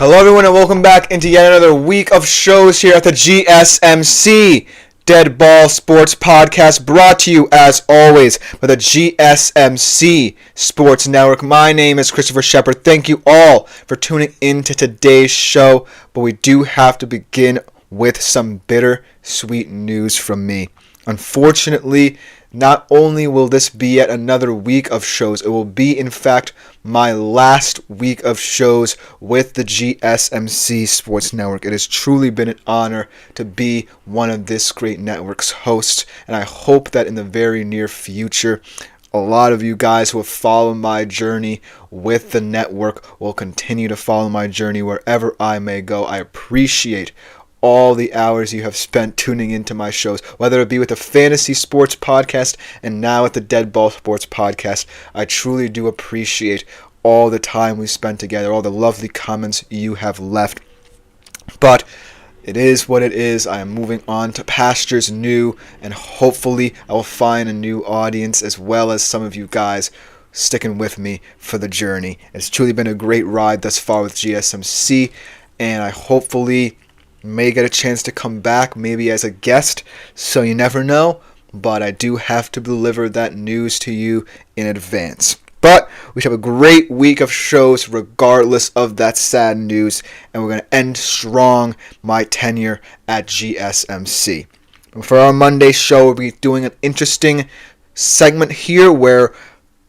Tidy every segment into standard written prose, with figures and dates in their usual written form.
Hello everyone and welcome back into yet another week of shows here at the GSMC Dead Ball Sports Podcast, brought to you as always by the GSMC Sports Network. My name is Christopher Shepard. Thank you all for tuning in to today's show, but we do have to begin with some bittersweet news from me. Unfortunately, not only will this be yet another week of shows, it will be, in fact, my last week of shows with the GSMC Sports Network. It has truly been an honor to be one of this great network's hosts, and I hope that in the very near future, a lot of you guys who have followed my journey with the network will continue to follow my journey wherever I may go. I appreciate all the hours you have spent tuning into my shows, whether it be with the Fantasy Sports Podcast and now at the Dead Ball Sports Podcast. I truly do appreciate all the time we spent together, all the lovely comments you have left. But it is what it is. I am moving on to pastures new, and hopefully I will find a new audience as well as some of you guys sticking with me for the journey. It's truly been a great ride thus far with GSMC, and I hopefully may get a chance to come back, maybe as a guest, so you never know, but I do have to deliver that news to you in advance. But we should have a great week of shows regardless of that sad news, and we're going to end strong my tenure at GSMC. And for our Monday show, we'll be doing an interesting segment here where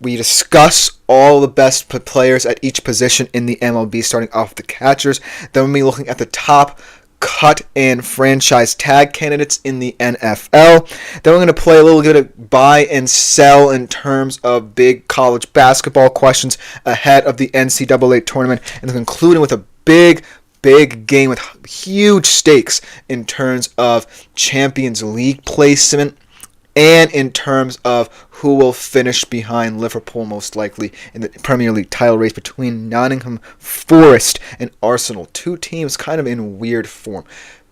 we discuss all the best players at each position in the MLB, starting off with the catchers. Then we'll be looking at the top cut and franchise tag candidates in the NFL. Then we're going to play a little bit of buy and sell in terms of big college basketball questions ahead of the NCAA tournament, and then concluding with a big game with huge stakes in terms of Champions League placement and in terms of who will finish behind Liverpool most likely in the Premier League title race between Nottingham Forest and Arsenal. Two teams kind of in weird form.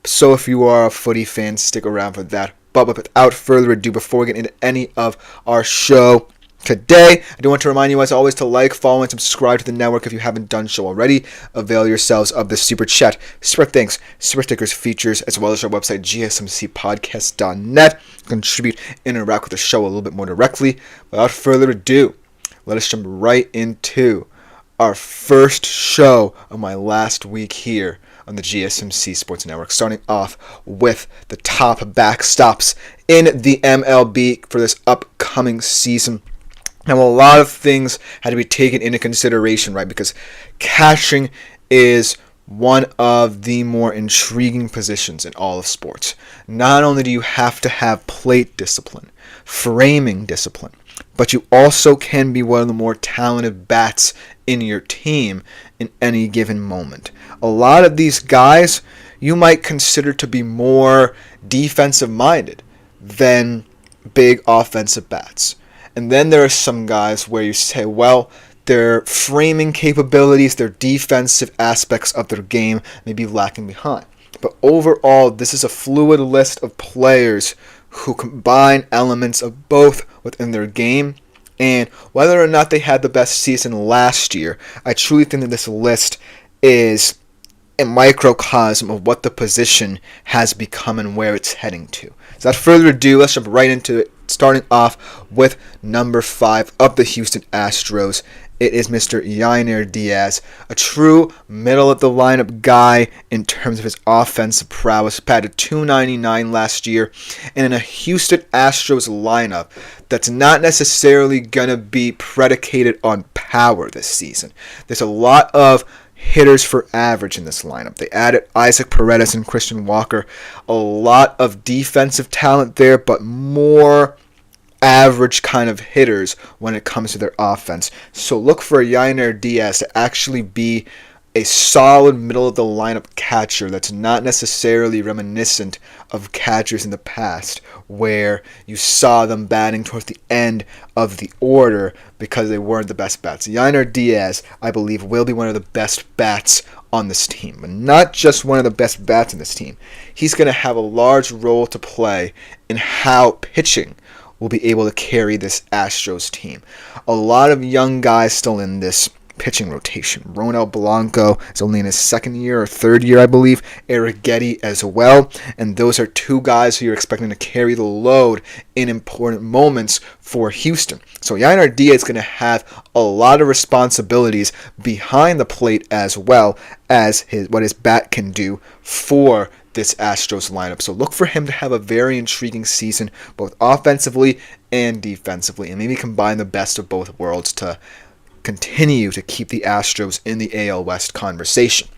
So if you are a footy fan, stick around for that. But without further ado, before we get into any of our show today, I do want to remind you, as always, to like, follow, and subscribe to the network if you haven't done so already. Avail yourselves of the Super Chat, Super Thanks, Super Stickers features, as well as our website, gsmcpodcast.net. Contribute, interact with the show a little bit more directly. Without further ado, let us jump right into our first show of my last week here on the GSMC Sports Network, starting off with the top backstops in the MLB for this upcoming season. Now, a lot of things had to be taken into consideration, right? Because catching is one of the more intriguing positions in all of sports. Not only do you have to have plate discipline, framing discipline, but you also can be one of the more talented bats in your team in any given moment. A lot of these guys you might consider to be more defensive-minded than big offensive bats. And then there are some guys where you say, well, their framing capabilities, their defensive aspects of their game may be lacking behind. But overall, this is a fluid list of players who combine elements of both within their game. And whether or not they had the best season last year, I truly think that this list is a microcosm of what the position has become and where it's heading to. So without further ado, let's jump right into it, starting off with number 5 of the Houston Astros. It is Mr. Yainer Diaz, a true middle-of-the-lineup guy in terms of his offensive prowess. Batted .299 last year, and in a Houston Astros lineup that's not necessarily going to be predicated on power this season. There's a lot of hitters for average in this lineup. They added Isaac Paredes and Christian Walker. A lot of defensive talent there, but more average kind of hitters when it comes to their offense. So look for Yainer Diaz to actually be a solid middle-of-the-lineup catcher that's not necessarily reminiscent of catchers in the past where you saw them batting towards the end of the order because they weren't the best bats. Yainer Diaz, I believe, will be one of the best bats on this team, but not just one of the best bats in this team. He's going to have a large role to play in how pitching will be able to carry this Astros team. A lot of young guys still in this pitching rotation. Ronel Blanco is only in his second year or third year, I believe. Eric Getty as well. And those are two guys who you're expecting to carry the load in important moments for Houston. So Yainer Diaz is going to have a lot of responsibilities behind the plate as well as what his bat can do for this Astros lineup. So look for him to have a very intriguing season, both offensively and defensively, and maybe combine the best of both worlds to continue to keep the Astros in the AL West conversation.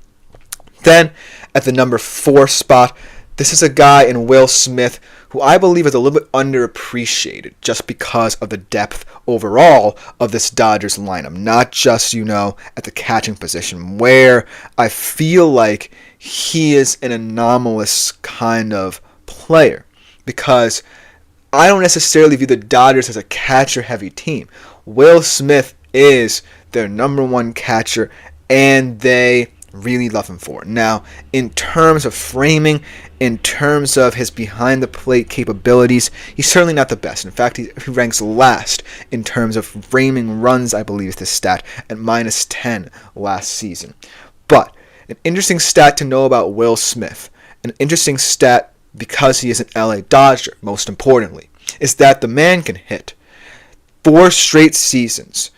Then, at the number 4 spot, this is a guy in Will Smith who I believe is a little bit underappreciated just because of the depth overall of this Dodgers lineup. Not just, at the catching position, where I feel like he is an anomalous kind of player. Because I don't necessarily view the Dodgers as a catcher-heavy team. Will Smith is their number 1 catcher, and they really love him for it. Now, in terms of framing, in terms of his behind-the-plate capabilities, he's certainly not the best. In fact, he ranks last in terms of framing runs, I believe is the stat, at -10 last season. But an interesting stat to know about Will Smith, an interesting stat because he is an LA Dodger, most importantly, is that the man can hit 4 straight seasons,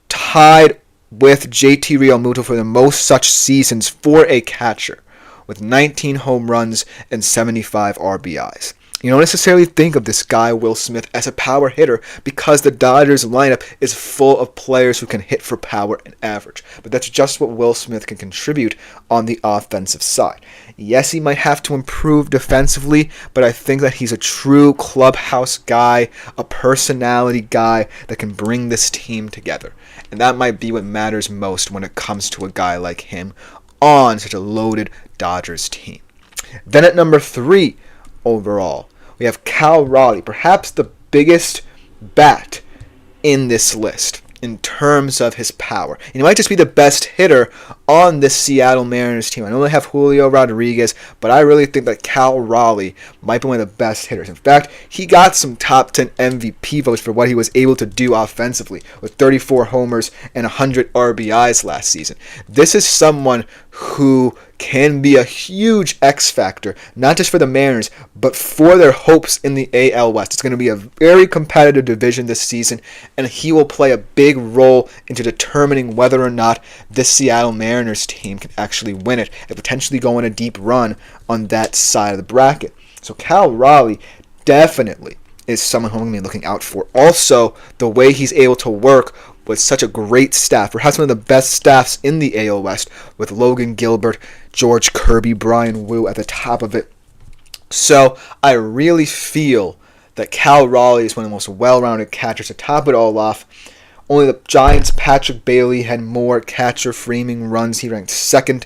tied with JT Realmuto for the most such seasons for a catcher, with 19 home runs and 75 RBIs. You don't necessarily think of this guy, Will Smith, as a power hitter because the Dodgers lineup is full of players who can hit for power and average. But that's just what Will Smith can contribute on the offensive side. Yes, he might have to improve defensively, but I think that he's a true clubhouse guy, a personality guy that can bring this team together. And that might be what matters most when it comes to a guy like him on such a loaded Dodgers team. Then at number 3 overall, we have Cal Raleigh, perhaps the biggest bat in this list in terms of his power. And he might just be the best hitter on this Seattle Mariners team. I know they have Julio Rodriguez, but I really think that Cal Raleigh might be one of the best hitters. In fact, he got some top 10 MVP votes for what he was able to do offensively with 34 homers and 100 RBIs last season. This is someone who can be a huge X factor, not just for the Mariners, but for their hopes in the AL West. It's going to be a very competitive division this season, and he will play a big role into determining whether or not this Seattle Mariners team can actually win it and potentially go on a deep run on that side of the bracket. So Cal Raleigh definitely is someone who I'm going to be looking out for. Also, the way he's able to work with such a great staff, perhaps one of the best staffs in the AL West, with Logan Gilbert, George Kirby, Brian Wu at the top of it. So I really feel that Cal Raleigh is one of the most well-rounded catchers to top it all off. Only the Giants' Patrick Bailey had more catcher framing runs. He ranked second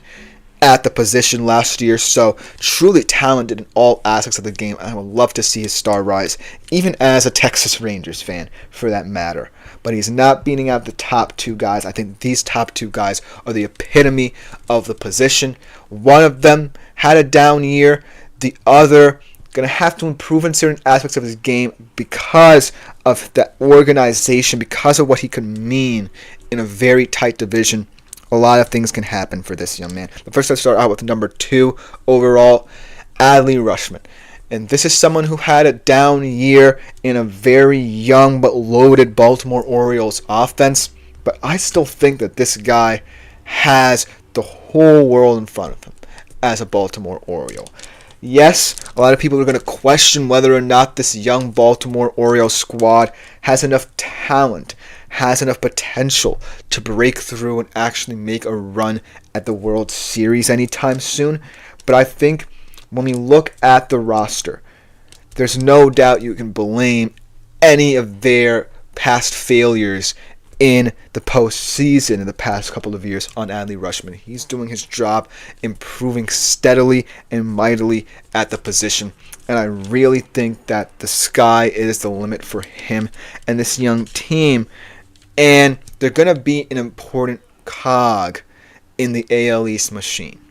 at the position last year, so truly talented in all aspects of the game. I would love to see his star rise, even as a Texas Rangers fan, for that matter. But he's not beating out the top 2 guys. I think these top 2 guys are the epitome of the position. One of them had a down year. The other going to have to improve in certain aspects of his game because of the organization, because of what he could mean in a very tight division. A lot of things can happen for this young man. But first, let's start out with number 2 overall, Adley Rutschman. And this is someone who had a down year in a very young but loaded Baltimore Orioles offense. But I still think that this guy has the whole world in front of him as a Baltimore Oriole. Yes, a lot of people are going to question whether or not this young Baltimore Orioles squad has enough talent, has enough potential to break through and actually make a run at the World Series anytime soon. But I think when we look at the roster, there's no doubt you can blame any of their past failures in the postseason in the past couple of years on Adley Rutschman. He's doing his job, improving steadily and mightily at the position. And I really think that the sky is the limit for him and this young team. And they're going to be an important cog in the AL East machine.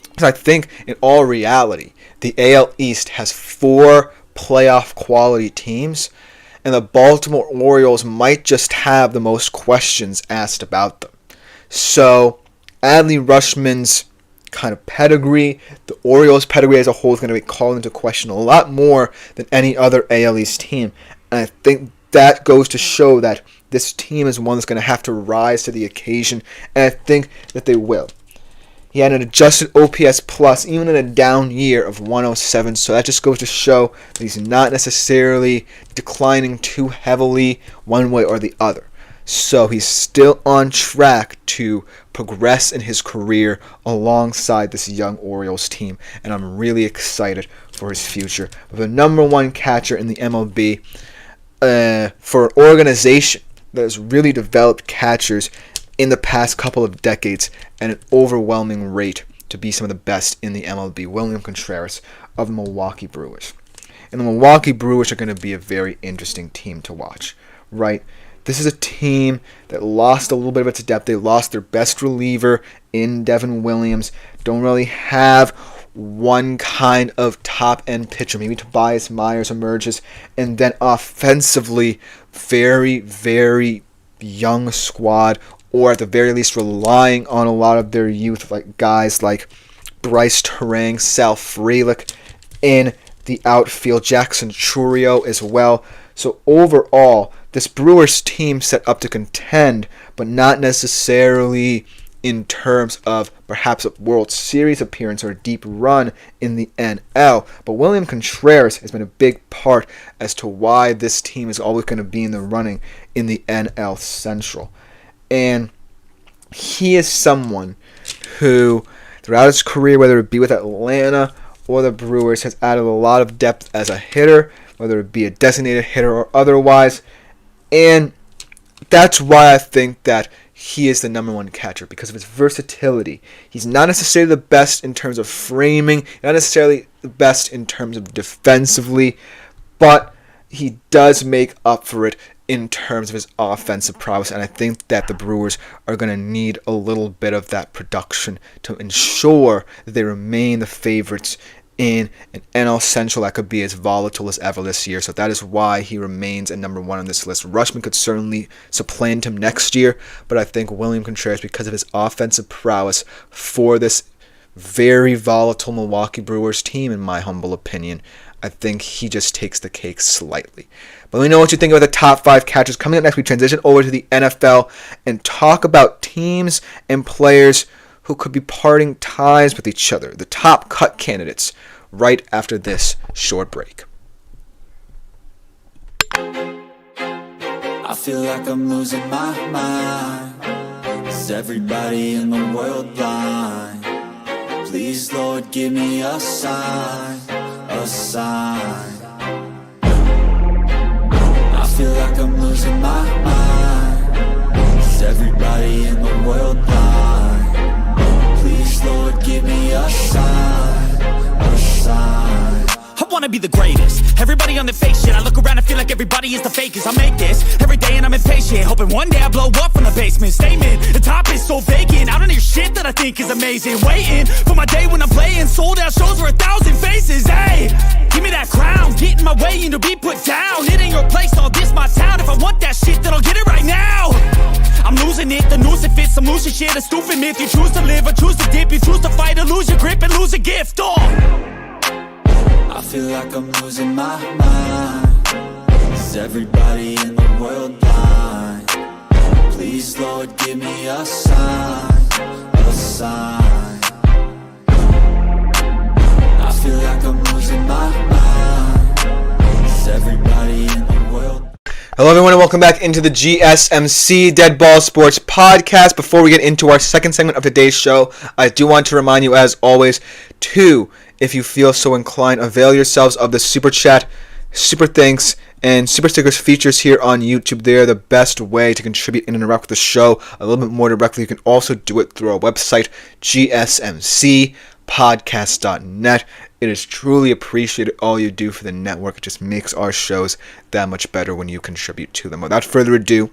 Because I think in all reality, the AL East has 4 playoff quality teams, and the Baltimore Orioles might just have the most questions asked about them. So Adley Rushman's kind of pedigree, the Orioles' pedigree as a whole, is going to be called into question a lot more than any other AL East team. And I think that goes to show that this team is one that's going to have to rise to the occasion, and I think that they will. He had an adjusted OPS plus, even in a down year, of 107, so that just goes to show that he's not necessarily declining too heavily one way or the other. So he's still on track to progress in his career alongside this young Orioles team, and I'm really excited for his future. With the number one catcher in the MLB, for an organization that has really developed catchers in the past couple of decades at an overwhelming rate to be some of the best in the MLB, William Contreras of the Milwaukee Brewers. And the Milwaukee Brewers are going to be a very interesting team to watch, right? This is a team that lost a little bit of its depth. They lost their best reliever in Devin Williams. Don't really have one kind of top-end pitcher. Maybe Tobias Myers emerges. And then offensively, very, very young squad, or at the very least relying on a lot of their youth, like guys like Bryce Terang, Sal Frelick in the outfield, Jackson Churio as well. So overall, this Brewers team set up to contend, but not necessarily in terms of perhaps a World Series appearance or a deep run in the NL. But William Contreras has been a big part as to why this team is always going to be in the running in the NL Central. And he is someone who, throughout his career, whether it be with Atlanta or the Brewers, has added a lot of depth as a hitter, whether it be a designated hitter or otherwise. And that's why I think that he is the number one catcher, because of his versatility. He's not necessarily the best in terms of framing, not necessarily the best in terms of defensively, but he does make up for it in terms of his offensive prowess, and I think that the Brewers are going to need a little bit of that production to ensure that they remain the favorites in an NL Central that could be as volatile as ever this year. So that is why he remains at number one on this list. Rushman could certainly supplant him next year, but I think William Contreras, because of his offensive prowess for this very volatile Milwaukee Brewers team, in my humble opinion, I think he just takes the cake slightly. But let me know what you think about the top 5 catchers. Coming up next, we transition over to the NFL and talk about teams and players who could be parting ties with each other, the top cut candidates, right after this short break. I feel like I'm losing my mind. Is everybody in the world blind? Please, Lord, give me a sign, a sign. I feel like I'm losing my mind. Is everybody in the world blind? Please, Lord, give me a sign, a sign. I wanna be the greatest. Everybody on the fake shit. I look around and feel like everybody is the fakest. I make this every day and I'm impatient, hoping one day I blow up from the basement. Statement, the top is so vacant. I don't hear shit that I think is amazing. Waiting for my day when I'm playing sold out shows for 1,000 faces. Hey, give me that crown, get in my way and to be put down. It ain't your place, all this my town. If I want that shit, then I'll get it right now. I'm losing it, the noose it fits. I'm losing shit, a stupid myth. You choose to live or choose to dip. You choose to fight or lose your grip and lose a gift. I feel like I'm losing my mind. Is everybody in the world blind? Please, Lord, give me a sign, a sign. I feel like I'm losing my mind. Is everybody in the world? Hello everyone and welcome back into the GSMC Dead Ball Sports Podcast. Before we get into our second segment of today's show, I do want to remind you, as always, to, if you feel so inclined, avail yourselves of the Super Chat, Super Thanks, and Super Stickers features here on YouTube. They are the best way to contribute and interact with the show a little bit more directly. You can also do it through our website, gsmcpodcast.net. It is truly appreciated all you do for the network. It just makes our shows that much better when you contribute to them. Without further ado,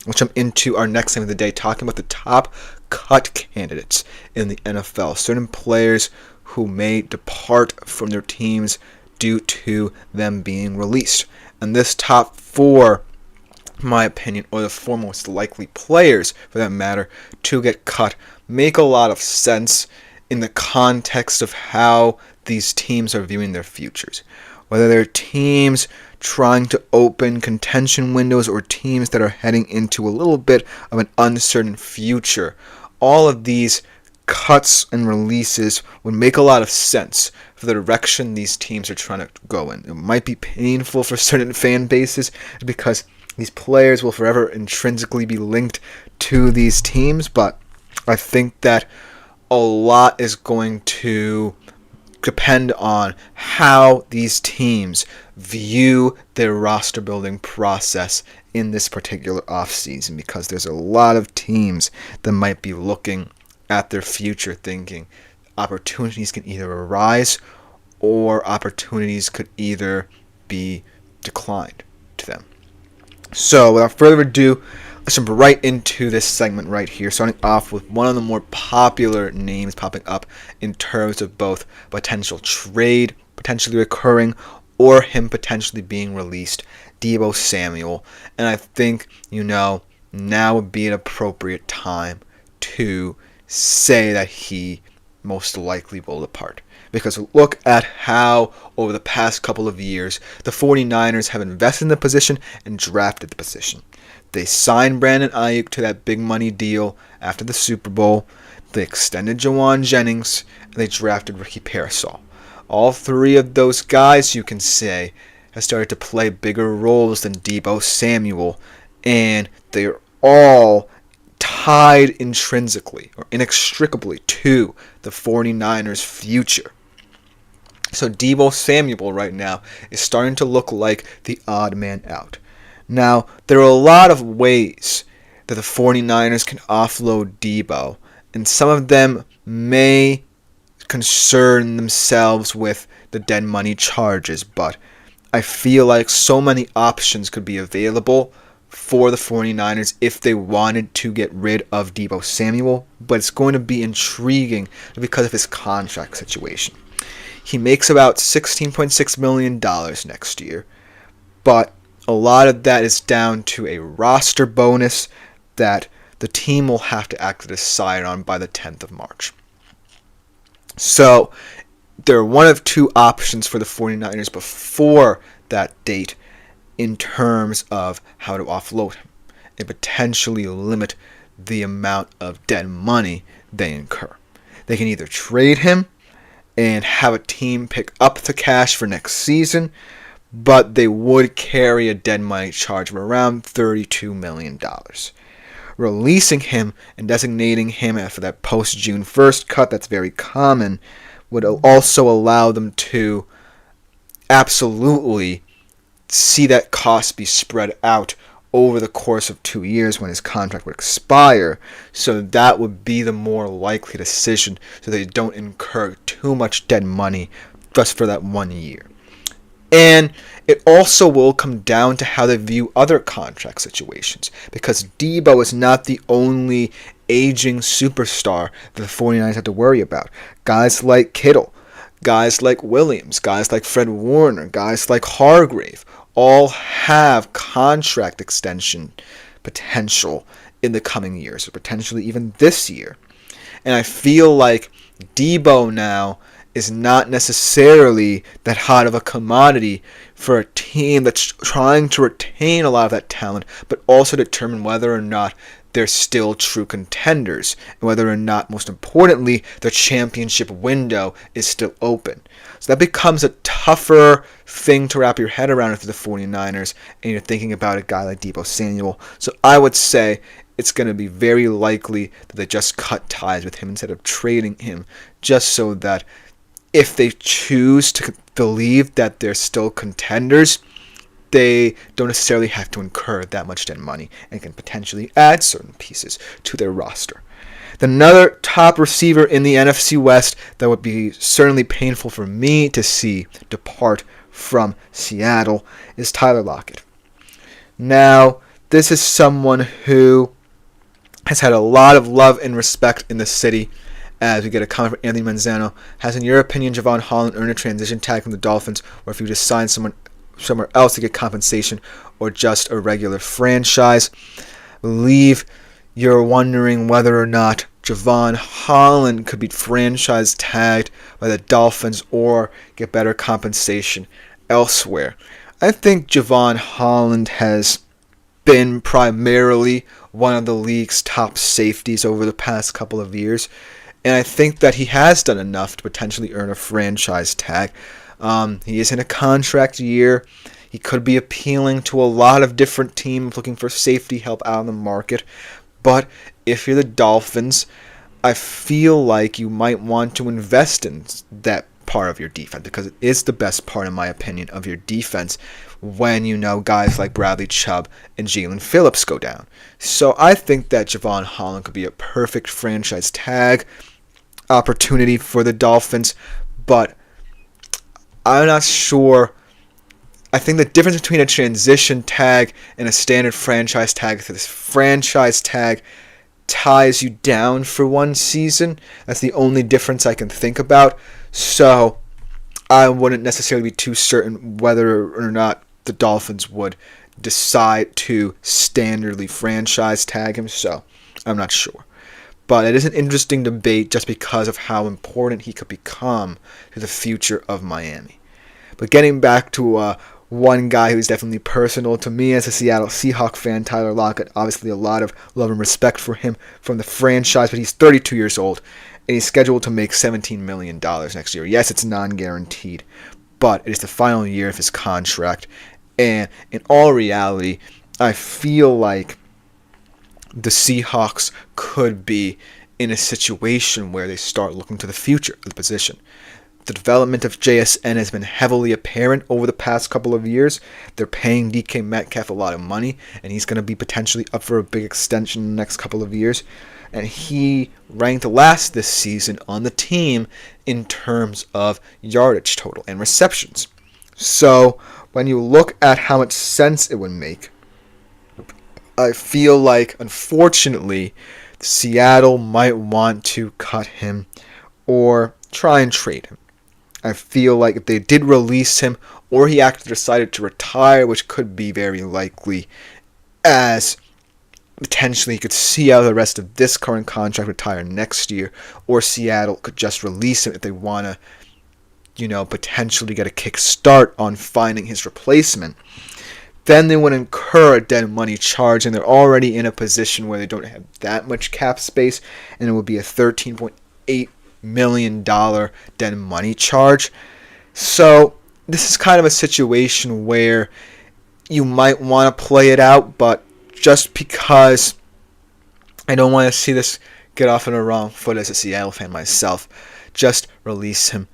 let's jump into our next segment of the day, talking about the top cut candidates in the NFL. Certain players who may depart from their teams due to them being released. And this top 4 in my opinion, or the four most likely players, for that matter, to get cut, make a lot of sense in the context of how these teams are viewing their futures. Whether they're teams trying to open contention windows or teams that are heading into a little bit of an uncertain future, all of these cuts and releases would make a lot of sense for the direction these teams are trying to go in. It might be painful for certain fan bases because these players will forever intrinsically be linked to these teams, but I think that a lot is going to depend on how these teams view their roster building process in this particular offseason, because there's a lot of teams that might be looking at their future thinking opportunities can either arise or opportunities could either be declined to them. So without further ado, let's jump right into this segment right here, starting off with one of the more popular names popping up in terms of both potential trade potentially occurring or him potentially being released, Deebo Samuel. And I think, now would be an appropriate time to say that he most likely will depart. Because look at how, over the past couple of years, the 49ers have invested in the position and drafted the position. They signed Brandon Ayuk to that big money deal after the Super Bowl. They extended Jawan Jennings, and they drafted Ricky Parasol. All three of those guys, you can say, have started to play bigger roles than Deebo Samuel, and they're all tied intrinsically or inextricably to the 49ers' future. So Deebo Samuel right now is starting to look like the odd man out. Now, there are a lot of ways that the 49ers can offload Deebo, and some of them may concern themselves with the dead money charges, but I feel like so many options could be available for the 49ers if they wanted to get rid of Deebo Samuel, but it's going to be intriguing because of his contract situation. He makes about $16.6 million next year, but a lot of that is down to a roster bonus that the team will have to act to decide on by the 10th of March. So there are one of two options for the 49ers before that date in terms of how to offload him and potentially limit the amount of dead money they incur. They can either trade him and have a team pick up the cash for next season, but they would carry a dead money charge of around $32 million. Releasing him and designating him for that post-June 1st cut that's very common would also allow them to absolutely see that cost be spread out over the course of 2 years when his contract would expire. So that would be the more likely decision, so they don't incur too much dead money just for that 1 year. And it also will come down to how they view other contract situations, because Deebo is not the only aging superstar that the 49ers have to worry about. Guys like Kittle, guys like Williams, guys like Fred Warner, guys like Hargrave all have contract extension potential in the coming years, or potentially even this year. And I feel like Deebo now is not necessarily that hot of a commodity for a team that's trying to retain a lot of that talent, but also determine whether or not they're still true contenders, and whether or not, most importantly, their championship window is still open. So that becomes a tougher thing to wrap your head around if you're the 49ers and you're thinking about a guy like Deebo Samuel. So I would say it's going to be very likely that they just cut ties with him instead of trading him, just so that if they choose to believe that they're still contenders, they don't necessarily have to incur that much dead money and can potentially add certain pieces to their roster. Another top receiver in the NFC West that would be certainly painful for me to see depart from Seattle is Tyler Lockett. Now, this is someone who has had a lot of love and respect in the city. As we get a comment from Anthony Manzano, has, in your opinion, Javon Holland earned a transition tag from the Dolphins, or if you just signed someone somewhere else to get compensation or just a regular franchise. I believe you're wondering whether or not Javon Holland could be franchise tagged by the Dolphins or get better compensation elsewhere. I think Javon Holland has been primarily one of the league's top safeties over the past couple of years, and I think that he has done enough to potentially earn a franchise tag. He is in a contract year. He could be appealing to a lot of different teams looking for safety help out in the market. But if you're the Dolphins, I feel like you might want to invest in that part of your defense because it is the best part, in my opinion, of your defense when you know guys like Bradley Chubb and Jalen Phillips go down. So I think that Javon Holland could be a perfect franchise tag opportunity for the Dolphins, but I'm not sure. I think the difference between a transition tag and a standard franchise tag is that this franchise tag ties you down for one season. That's the only difference I can think about. So I wouldn't necessarily be too certain whether or not the Dolphins would decide to standardly franchise tag him. So I'm not sure. But it is an interesting debate just because of how important he could become to the future of Miami. But getting back to one guy who's definitely personal to me as a Seattle Seahawks fan, Tyler Lockett. Obviously a lot of love and respect for him from the franchise, but he's 32 years old, and he's scheduled to make $17 million next year. Yes, it's non-guaranteed, but it is the final year of his contract. And in all reality, I feel like the Seahawks could be in a situation where they start looking to the future of the position. The development of JSN has been heavily apparent over the past couple of years. They're paying DK Metcalf a lot of money, and he's going to be potentially up for a big extension in the next couple of years. And he ranked last this season on the team in terms of yardage total and receptions. So when you look at how much sense it would make, I feel like, unfortunately, Seattle might want to cut him or try and trade him. I feel like if they did release him, or he actually decided to retire, which could be very likely, as potentially he could see out the rest of this current contract, retire next year, or Seattle could just release him if they want to, potentially get a kickstart on finding his replacement. Then they would incur a dead money charge, and they're already in a position where they don't have that much cap space, and it would be a $13.8 million dead money charge. So this is kind of a situation where you might want to play it out, but just because I don't want to see this get off on a wrong foot as a Seattle fan myself, just release him,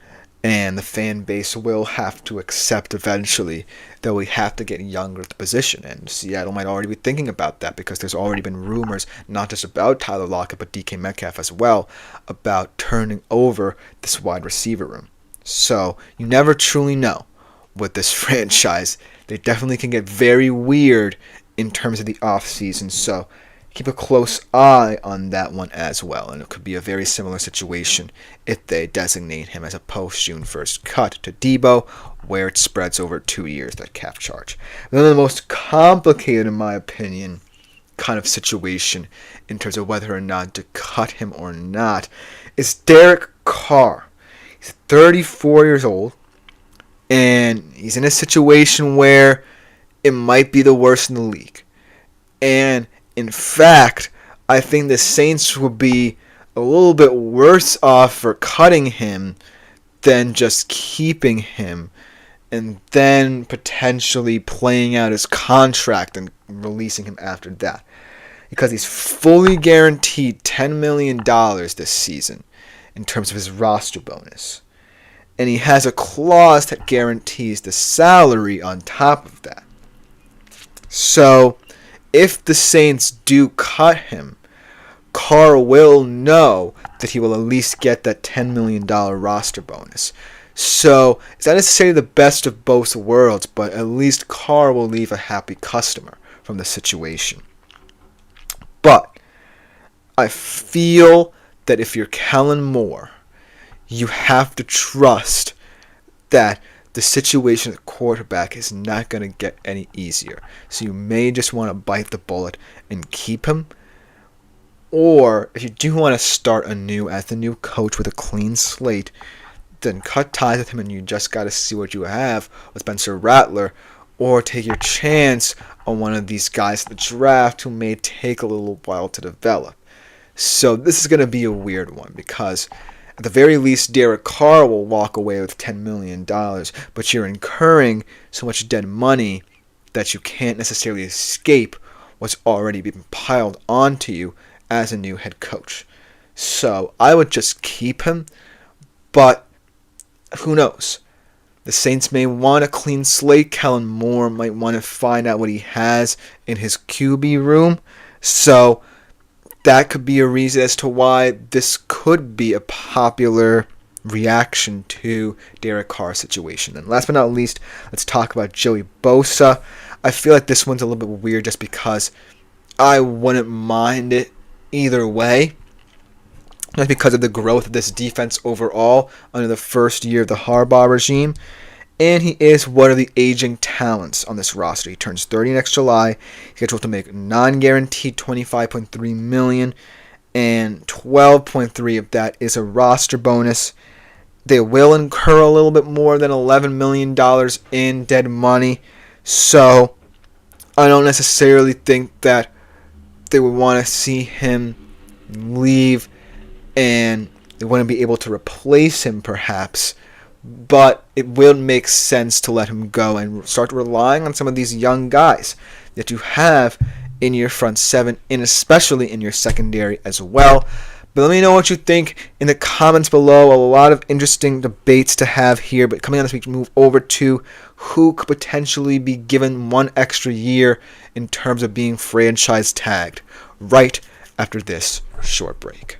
and the fan base will have to accept eventually that we have to get younger at the position. And Seattle might already be thinking about that because there's already been rumors, not just about Tyler Lockett, but DK Metcalf as well, about turning over this wide receiver room. So you never truly know with this franchise. They definitely can get very weird in terms of the offseason. So keep a close eye on that one as well. And it could be a very similar situation if they designate him as a post-June 1st cut to Debo, where it spreads over 2 years, that cap charge. Then the most complicated, in my opinion, kind of situation in terms of whether or not to cut him or not is Derek Carr. He's 34 years old, and he's in a situation where it might be the worst in the league. And in fact, I think the Saints would be a little bit worse off for cutting him than just keeping him and then potentially playing out his contract and releasing him after that. Because he's fully guaranteed $10 million this season in terms of his roster bonus. And he has a clause that guarantees the salary on top of that. So if the Saints do cut him, Carr will know that he will at least get that $10 million roster bonus. So it's not necessarily the best of both worlds, but at least Carr will leave a happy customer from the situation. But I feel that if you're Kellen Moore, you have to trust that the situation at quarterback is not going to get any easier. So you may just want to bite the bullet and keep him. Or if you do want to start anew as the new coach with a clean slate, then cut ties with him and you just got to see what you have with Spencer Rattler, or take your chance on one of these guys in the draft who may take a little while to develop. So this is going to be a weird one because at the very least, Derek Carr will walk away with $10 million, but you're incurring so much dead money that you can't necessarily escape what's already been piled onto you as a new head coach. So I would just keep him, but who knows? The Saints may want a clean slate. Kellen Moore might want to find out what he has in his QB room. So that could be a reason as to why this could be a popular reaction to Derek Carr's situation. And last but not least, let's talk about Joey Bosa. I feel like this one's a little bit weird just because I wouldn't mind it either way. Just because of the growth of this defense overall under the first year of the Harbaugh regime. And he is one of the aging talents on this roster. He turns 30 next July. He's scheduled to make non-guaranteed $25.3 million, and $12.3 of that is a roster bonus. They will incur a little bit more than $11 million in dead money. So I don't necessarily think that they would want to see him leave and they wouldn't be able to replace him perhaps, but it will make sense to let him go and start relying on some of these young guys that you have in your front seven and especially in your secondary as well. But let me know what you think in the comments below. A lot of interesting debates to have here, but coming on this week, move over to who could potentially be given one extra year in terms of being franchise tagged right after this short break.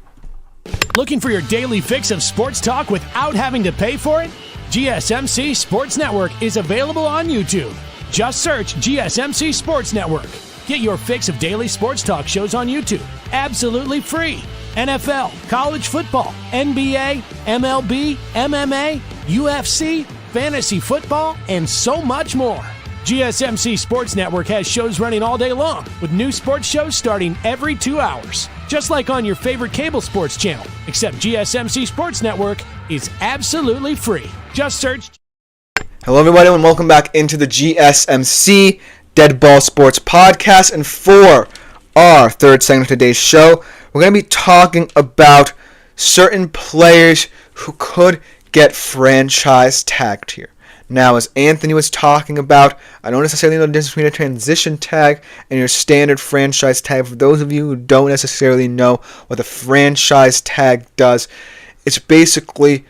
Looking for your daily fix of sports talk without having to pay for it? GSMC Sports Network is available on YouTube. Just search GSMC Sports Network. Get your fix of daily sports talk shows on YouTube, absolutely free. NFL, college football, NBA, MLB, MMA, UFC, fantasy football, and so much more. GSMC Sports Network has shows running all day long, with new sports shows starting every 2 hours. Just like on your favorite cable sports channel, except GSMC Sports Network is absolutely free. Just search. Hello everybody and welcome back into the GSMC Dead Ball Sports Podcast. And for our third segment of today's show, we're going to be talking about certain players who could get franchise tagged here. Now, as Anthony was talking about, I don't necessarily know the difference between a transition tag and your standard franchise tag. For those of you who don't necessarily know what the franchise tag does, it's basically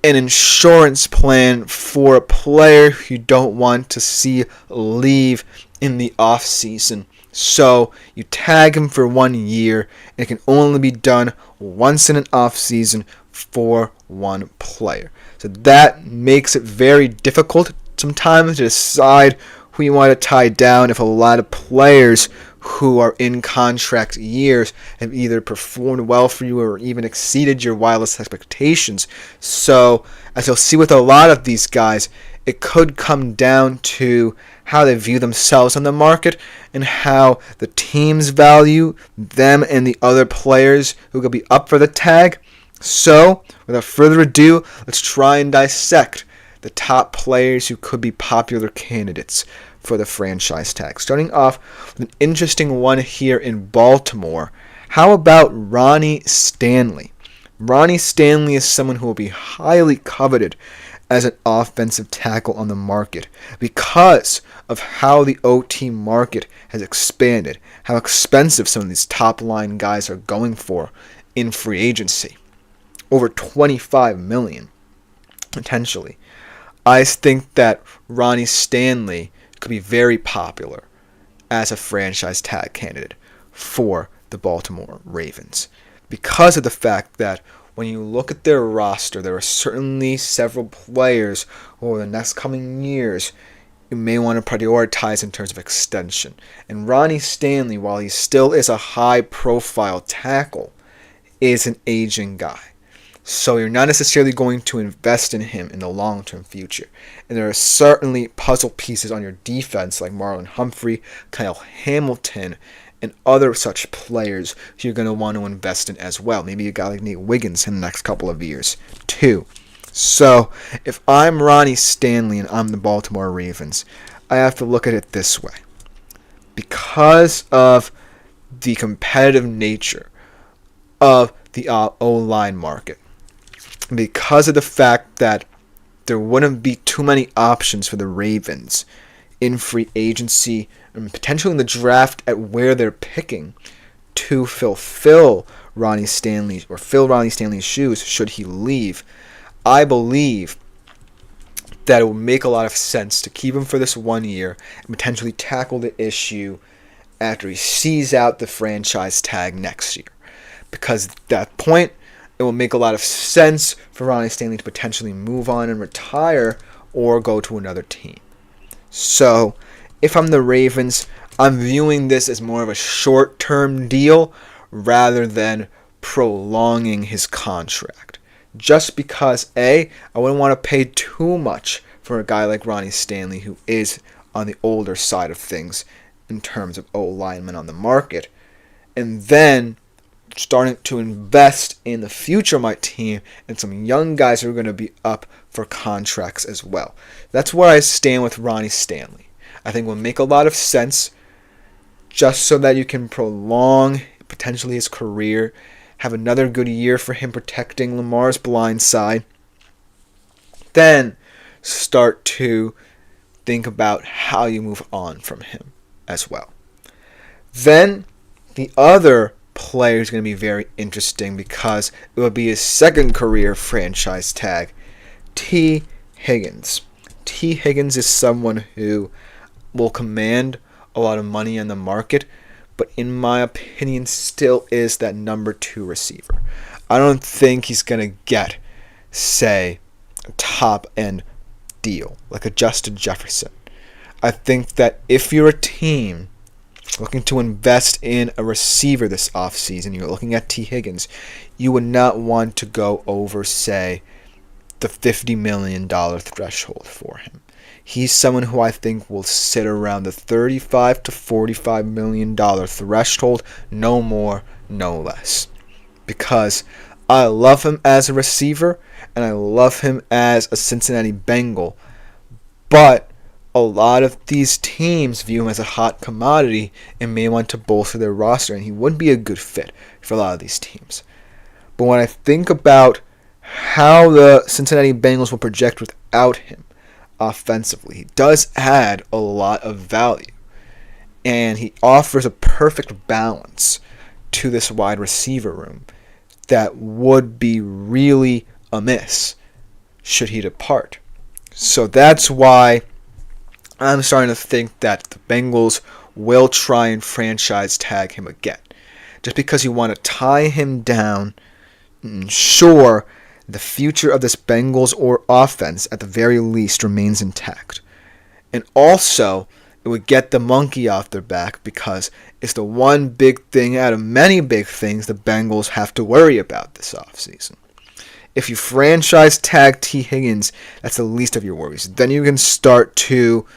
an insurance plan for a player you don't want to see leave in the offseason. So you tag him for 1 year, and it can only be done once in an offseason for one player. So that makes it very difficult sometimes to decide who you want to tie down if a lot of players who are in contract years have either performed well for you or even exceeded your wildest expectations. So as you'll see with a lot of these guys, it could come down to how they view themselves on the market and how the teams value them and the other players who could be up for the tag. So, without further ado, let's try and dissect the top players who could be popular candidates for the franchise tag. Starting off with an interesting one here in Baltimore. How about Ronnie Stanley? Ronnie Stanley is someone who will be highly coveted as an offensive tackle on the market because of how the OT market has expanded, how expensive some of these top-line guys are going for in free agency. Over $25 million, potentially. I think that Ronnie Stanley could be very popular as a franchise tag candidate for the Baltimore Ravens because of the fact that when you look at their roster, there are certainly several players over the next coming years you may want to prioritize in terms of extension. And Ronnie Stanley, while he still is a high-profile tackle, is an aging guy. So you're not necessarily going to invest in him in the long-term future. And there are certainly puzzle pieces on your defense like Marlon Humphrey, Kyle Hamilton, and other such players who you're going to want to invest in as well. Maybe a guy like Nate Wiggins in the next couple of years too. So if I'm Ronnie Stanley and I'm the Baltimore Ravens, I have to look at it this way. Because of the competitive nature of the O-line market, because of the fact that there wouldn't be too many options for the Ravens in free agency and potentially in the draft at where they're picking to fulfill Ronnie Stanley's or fill Ronnie Stanley's shoes should he leave, I believe that it would make a lot of sense to keep him for this 1 year and potentially tackle the issue after he sees out the franchise tag next year. Because at that point, it will make a lot of sense for Ronnie Stanley to potentially move on and retire or go to another team. So, if I'm the Ravens, I'm viewing this as more of a short-term deal rather than prolonging his contract. Just because, A, I wouldn't want to pay too much for a guy like Ronnie Stanley who is on the older side of things in terms of O-linemen on the market. And then starting to invest in the future of my team and some young guys who are going to be up for contracts as well. That's where I stand with Ronnie Stanley. I think it will make a lot of sense just so that you can prolong potentially his career, have another good year for him protecting Lamar's blind side, then start to think about how you move on from him as well. Then the other player is going to be very interesting because it will be his second career franchise tag, T. Higgins. T. Higgins is someone who will command a lot of money on the market, but in my opinion still is that number 2 receiver. I don't think he's going to get, say, a top-end deal like a Justin Jefferson. I think that if you're a team looking to invest in a receiver this offseason, you're looking at T. Higgins, you would not want to go over, say, the $50 million threshold for him. He's someone who I think will sit around the $35 to $45 million threshold, no more, no less. Because I love him as a receiver, and I love him as a Cincinnati Bengal, but a lot of these teams view him as a hot commodity and may want to bolster their roster, and he wouldn't be a good fit for a lot of these teams. But when I think about how the Cincinnati Bengals will project without him offensively, he does add a lot of value, and he offers a perfect balance to this wide receiver room that would be really amiss should he depart. So that's why I'm starting to think that the Bengals will try and franchise tag him again. Just because you want to tie him down and ensure the future of this Bengals or offense at the very least remains intact. And also, it would get the monkey off their back because it's the one big thing out of many big things the Bengals have to worry about this offseason. If you franchise tag T. Higgins, that's the least of your worries. Then you can start to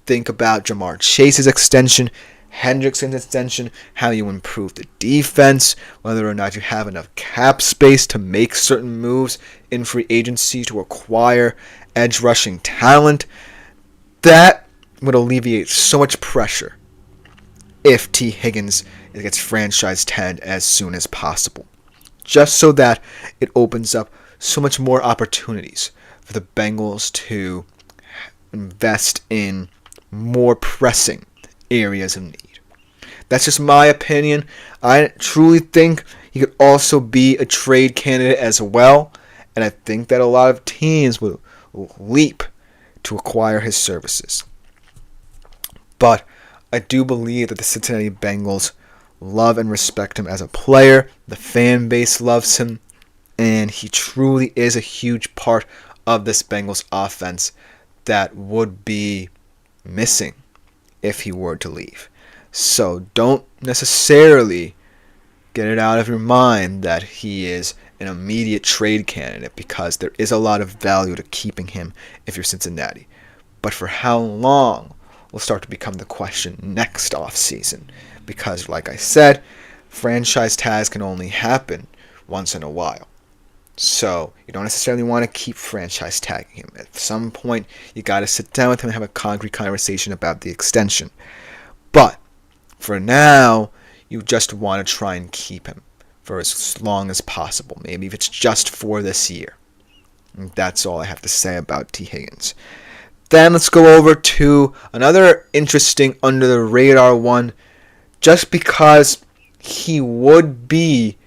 think about Jamar Chase's extension, Hendrickson's extension, how you improve the defense, whether or not you have enough cap space to make certain moves in free agency to acquire edge rushing talent. That would alleviate so much pressure if T. Higgins gets franchise tagged as soon as possible. Just so that it opens up so much more opportunities for the Bengals to invest in more pressing areas of need. That's just my opinion. I truly think he could also be a trade candidate as well, and I think that a lot of teams will leap to acquire his services. But I do believe that the Cincinnati Bengals love and respect him as a player. The fan base loves him, and he truly is a huge part of this Bengals offense that would be missing if he were to leave. So don't necessarily get it out of your mind that he is an immediate trade candidate because there is a lot of value to keeping him if you're Cincinnati. But for how long will start to become the question next offseason, because like I said, franchise tags can only happen once in a while. So you don't necessarily want to keep franchise tagging him. At some point, you got to sit down with him and have a concrete conversation about the extension. But for now, you just want to try and keep him for as long as possible. Maybe if it's just for this year. And that's all I have to say about T. Higgins. Then let's go over to another interesting under-the-radar one, just because he would be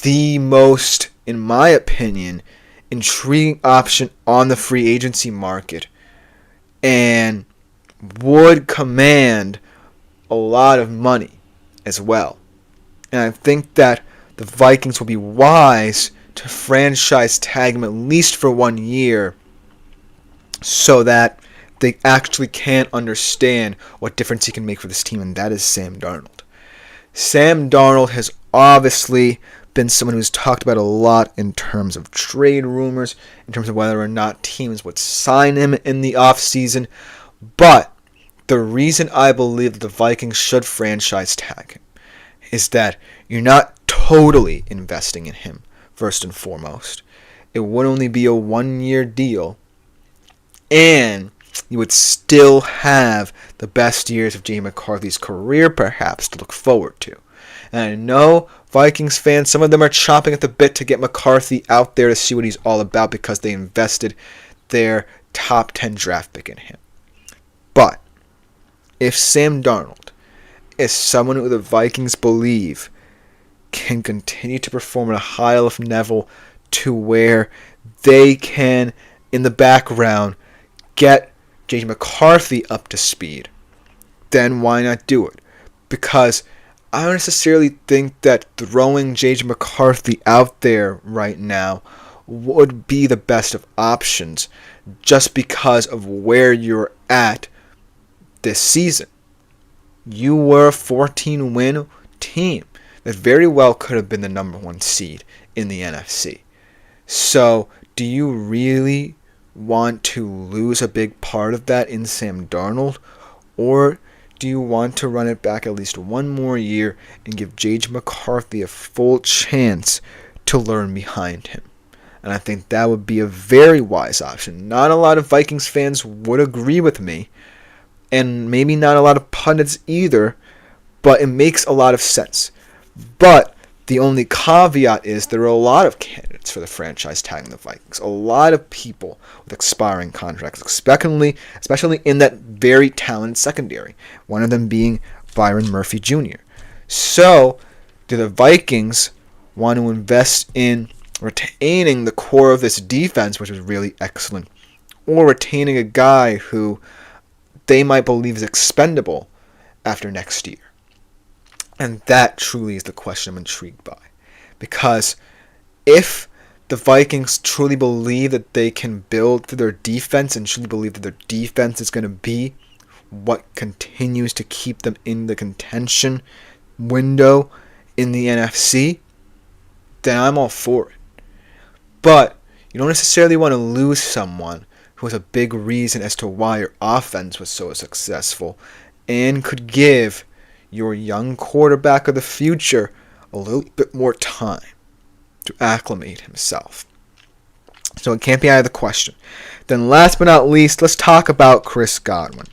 the most, in my opinion, intriguing option on the free agency market and would command a lot of money as well. And I think that the Vikings will be wise to franchise tag him at least for 1 year so that they actually can understand what difference he can make for this team, and that is Sam Darnold. Sam Darnold has obviously been someone who's talked about a lot in terms of trade rumors, in terms of whether or not teams would sign him in the offseason. But the reason I believe that the Vikings should franchise tag him is that you're not totally investing in him, first and foremost. It would only be a 1-year deal, and you would still have the best years of J. McCarthy's career, perhaps, to look forward to. And I know Vikings fans, some of them are chomping at the bit to get McCarthy out there to see what he's all about because they invested their top 10 draft pick in him. But if Sam Darnold is someone who the Vikings believe can continue to perform at a high enough level to where they can, in the background, get J.J. McCarthy up to speed, then why not do it? Because I don't necessarily think that throwing J.J. McCarthy out there right now would be the best of options just because of where you're at this season. You were a 14-win team that very well could have been the number 1 seed in the NFC. So, do you really want to lose a big part of that in Sam Darnold? Or do you want to run it back at least 1 more year and give J.J. McCarthy a full chance to learn behind him? And I think that would be a very wise option. Not a lot of Vikings fans would agree with me, and maybe not a lot of pundits either, but it makes a lot of sense. But the only caveat is there are a lot of candidates for the franchise tagging the Vikings. A lot of people with expiring contracts, especially in that very talented secondary. One of them being Byron Murphy Jr. So, do the Vikings want to invest in retaining the core of this defense, which is really excellent, or retaining a guy who they might believe is expendable after next year? And that truly is the question I'm intrigued by. Because if the Vikings truly believe that they can build through their defense and truly believe that their defense is going to be what continues to keep them in the contention window in the NFC, then I'm all for it. But you don't necessarily want to lose someone who was a big reason as to why your offense was so successful and could give your young quarterback of the future a little bit more time to acclimate himself. So it can't be out of the question. Then last but not least, let's talk about Chris Godwin.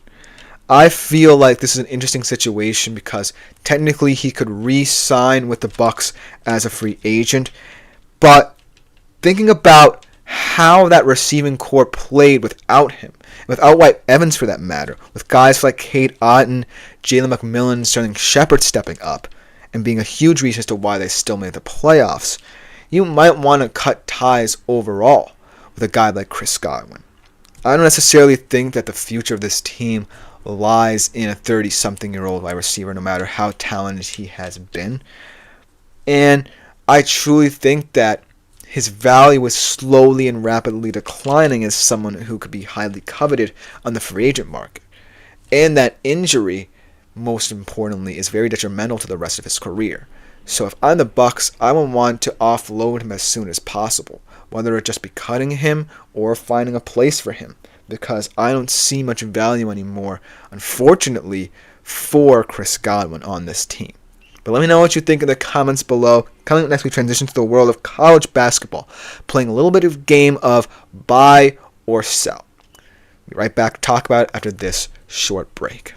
I feel like this is an interesting situation because technically he could re-sign with the Bucs as a free agent, but thinking about how that receiving core played without him, without White Evans for that matter, with guys like Cade Otton, Jalen McMillan, Sterling Shepard stepping up, and being a huge reason as to why they still made the playoffs, you might want to cut ties overall with a guy like Chris Godwin. I don't necessarily think that the future of this team lies in a 30-something-year-old wide receiver, no matter how talented he has been. And I truly think that his value is slowly and rapidly declining as someone who could be highly coveted on the free agent market. And that injury, most importantly, is very detrimental to the rest of his career. So if I'm the Bucks, I would want to offload him as soon as possible, whether it just be cutting him or finding a place for him, because I don't see much value anymore, unfortunately, for Chris Godwin on this team. But let me know what you think in the comments below. Coming up next, we transition to the world of college basketball, playing a little bit of game of buy or sell. Be right back to talk about it after this short break.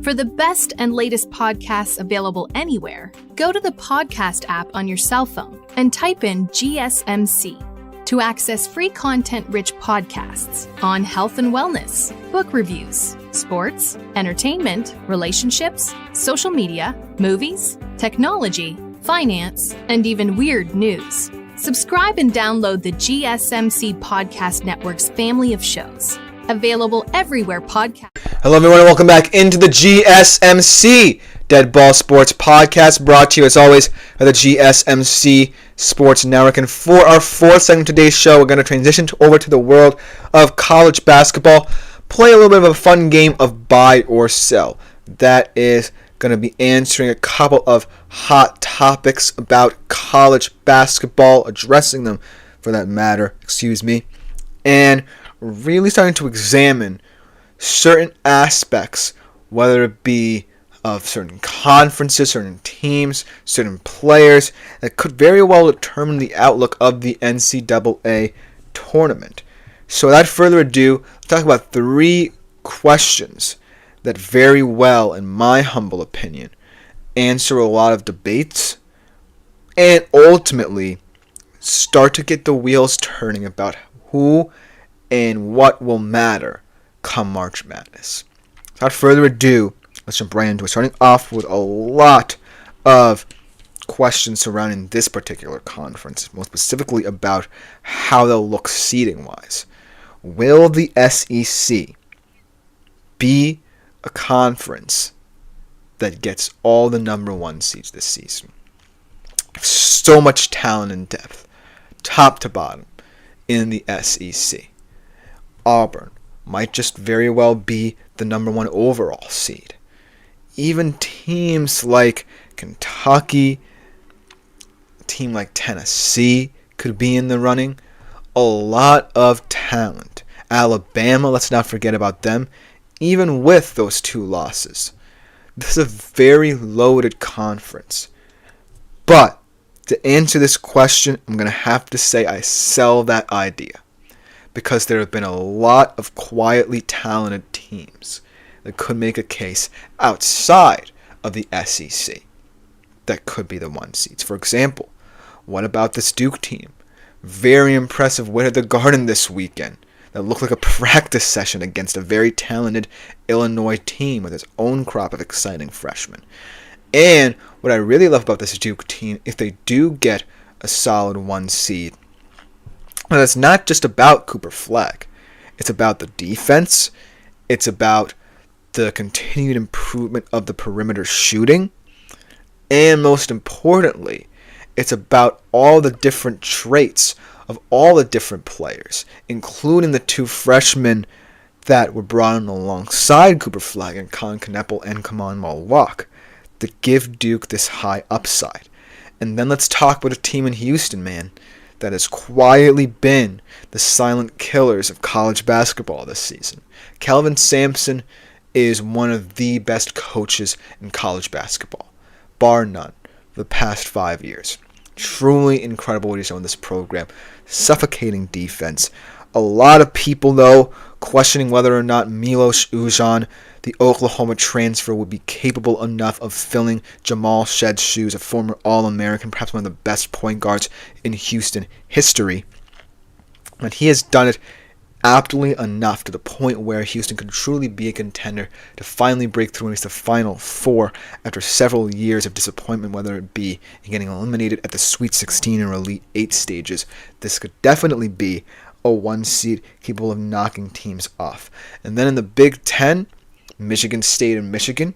For the best and latest podcasts available anywhere, go to the podcast app on your cell phone and type in GSMC to access free content-rich podcasts on health and wellness, book reviews, sports, entertainment, relationships, social media, movies, technology, finance, and even weird news. Subscribe and download the GSMC Podcast Network's family of shows. Available everywhere podcasts. Hello everyone and welcome back into the GSMC Dead Ball Sports Podcast, brought to you as always by the GSMC Sports Network. And for our fourth segment of today's show, we're going to transition over to the world of college basketball, play a little bit of a fun game of buy or sell. That is going to be answering a couple of hot topics about college basketball, addressing them for that matter, and really starting to examine certain aspects, whether it be of certain conferences, certain teams, certain players, that could very well determine the outlook of the NCAA tournament. So without further ado, let's talk about 3 questions that very well, in my humble opinion, answer a lot of debates and ultimately start to get the wheels turning about who and what will matter come March Madness. Without further ado, let's jump right into it. Starting off with a lot of questions surrounding this particular conference, more specifically about how they'll look seeding-wise. Will the SEC be a conference that gets all the number 1 seeds this season? So much talent and depth, top to bottom, in the SEC. Auburn might just very well be the number 1 overall seed. Even teams like Kentucky, a team like Tennessee could be in the running. A lot of talent. Alabama, let's not forget about them, even with those 2 losses. This is a very loaded conference. But to answer this question, I'm going to have to say I sell that idea, because there have been a lot of quietly talented teams that could make a case outside of the SEC that could be the 1 seeds. For example, what about this Duke team? Very impressive win at the Garden this weekend that looked like a practice session against a very talented Illinois team with its own crop of exciting freshmen. And what I really love about this Duke team, if they do get a solid 1 seed, and it's not just about Cooper Flag. It's about the defense. It's about the continued improvement of the perimeter shooting. And most importantly, it's about all the different traits of all the different players, including the 2 freshmen that were brought in alongside Cooper Flag and Colin Kneppel and Kaman Malwak, that give Duke this high upside. And then let's talk about a team in Houston, man, that has quietly been the silent killers of college basketball this season. Kelvin Sampson is one of the best coaches in college basketball, bar none, for the past 5 years. Truly incredible what he's done in this program. Suffocating defense. A lot of people, though, questioning whether or not Milos Ujan, the Oklahoma transfer, would be capable enough of filling Jamal Shedd's shoes, a former All-American, perhaps one of the best point guards in Houston history. And he has done it aptly enough to the point where Houston could truly be a contender to finally break through and reach the Final Four after several years of disappointment, whether it be in getting eliminated at the Sweet 16 or Elite 8 stages. This could definitely be a 1 seed capable of knocking teams off. And then in the Big Ten, Michigan State and Michigan,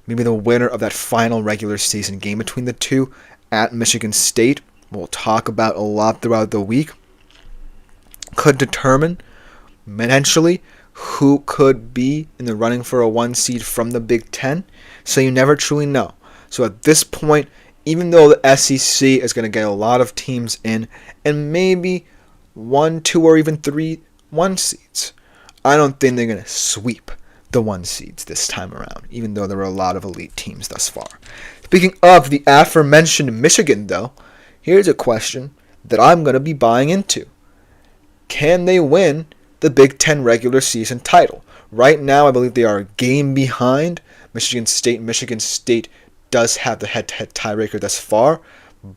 maybe the winner of that final regular season game between the 2 at Michigan State, we'll talk about a lot throughout the week, could determine potentially who could be in the running for a 1 seed from the Big Ten, so you never truly know. So at this point, even though the SEC is going to get a lot of teams in, and maybe 1, 2, or even 3 1 seeds, I don't think they're going to sweep the 1 seeds this time around, even though there are a lot of elite teams thus far. Speaking of the aforementioned Michigan, though, here's a question that I'm going to be buying into. Can they win the Big Ten regular season title? Right now, I believe they are a game behind Michigan State. Michigan State does have the head-to-head tiebreaker thus far,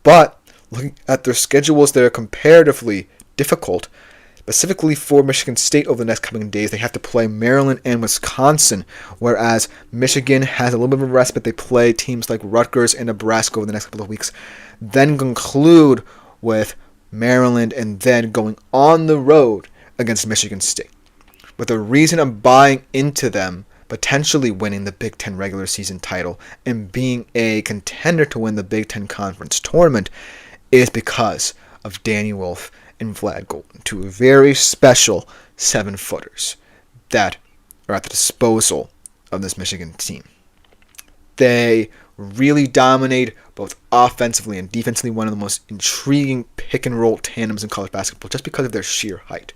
but looking at their schedules, they're comparatively difficult. Specifically for Michigan State over the next coming days, they have to play Maryland and Wisconsin, whereas Michigan has a little bit of a respite. They play teams like Rutgers and Nebraska over the next couple of weeks, then conclude with Maryland and then going on the road against Michigan State. But the reason I'm buying into them potentially winning the Big Ten regular season title and being a contender to win the Big Ten Conference tournament is because of Danny Wolf and Vlad Golden, two very special 7-footers that are at the disposal of this Michigan team. They really dominate both offensively and defensively, one of the most intriguing pick-and-roll tandems in college basketball just because of their sheer height.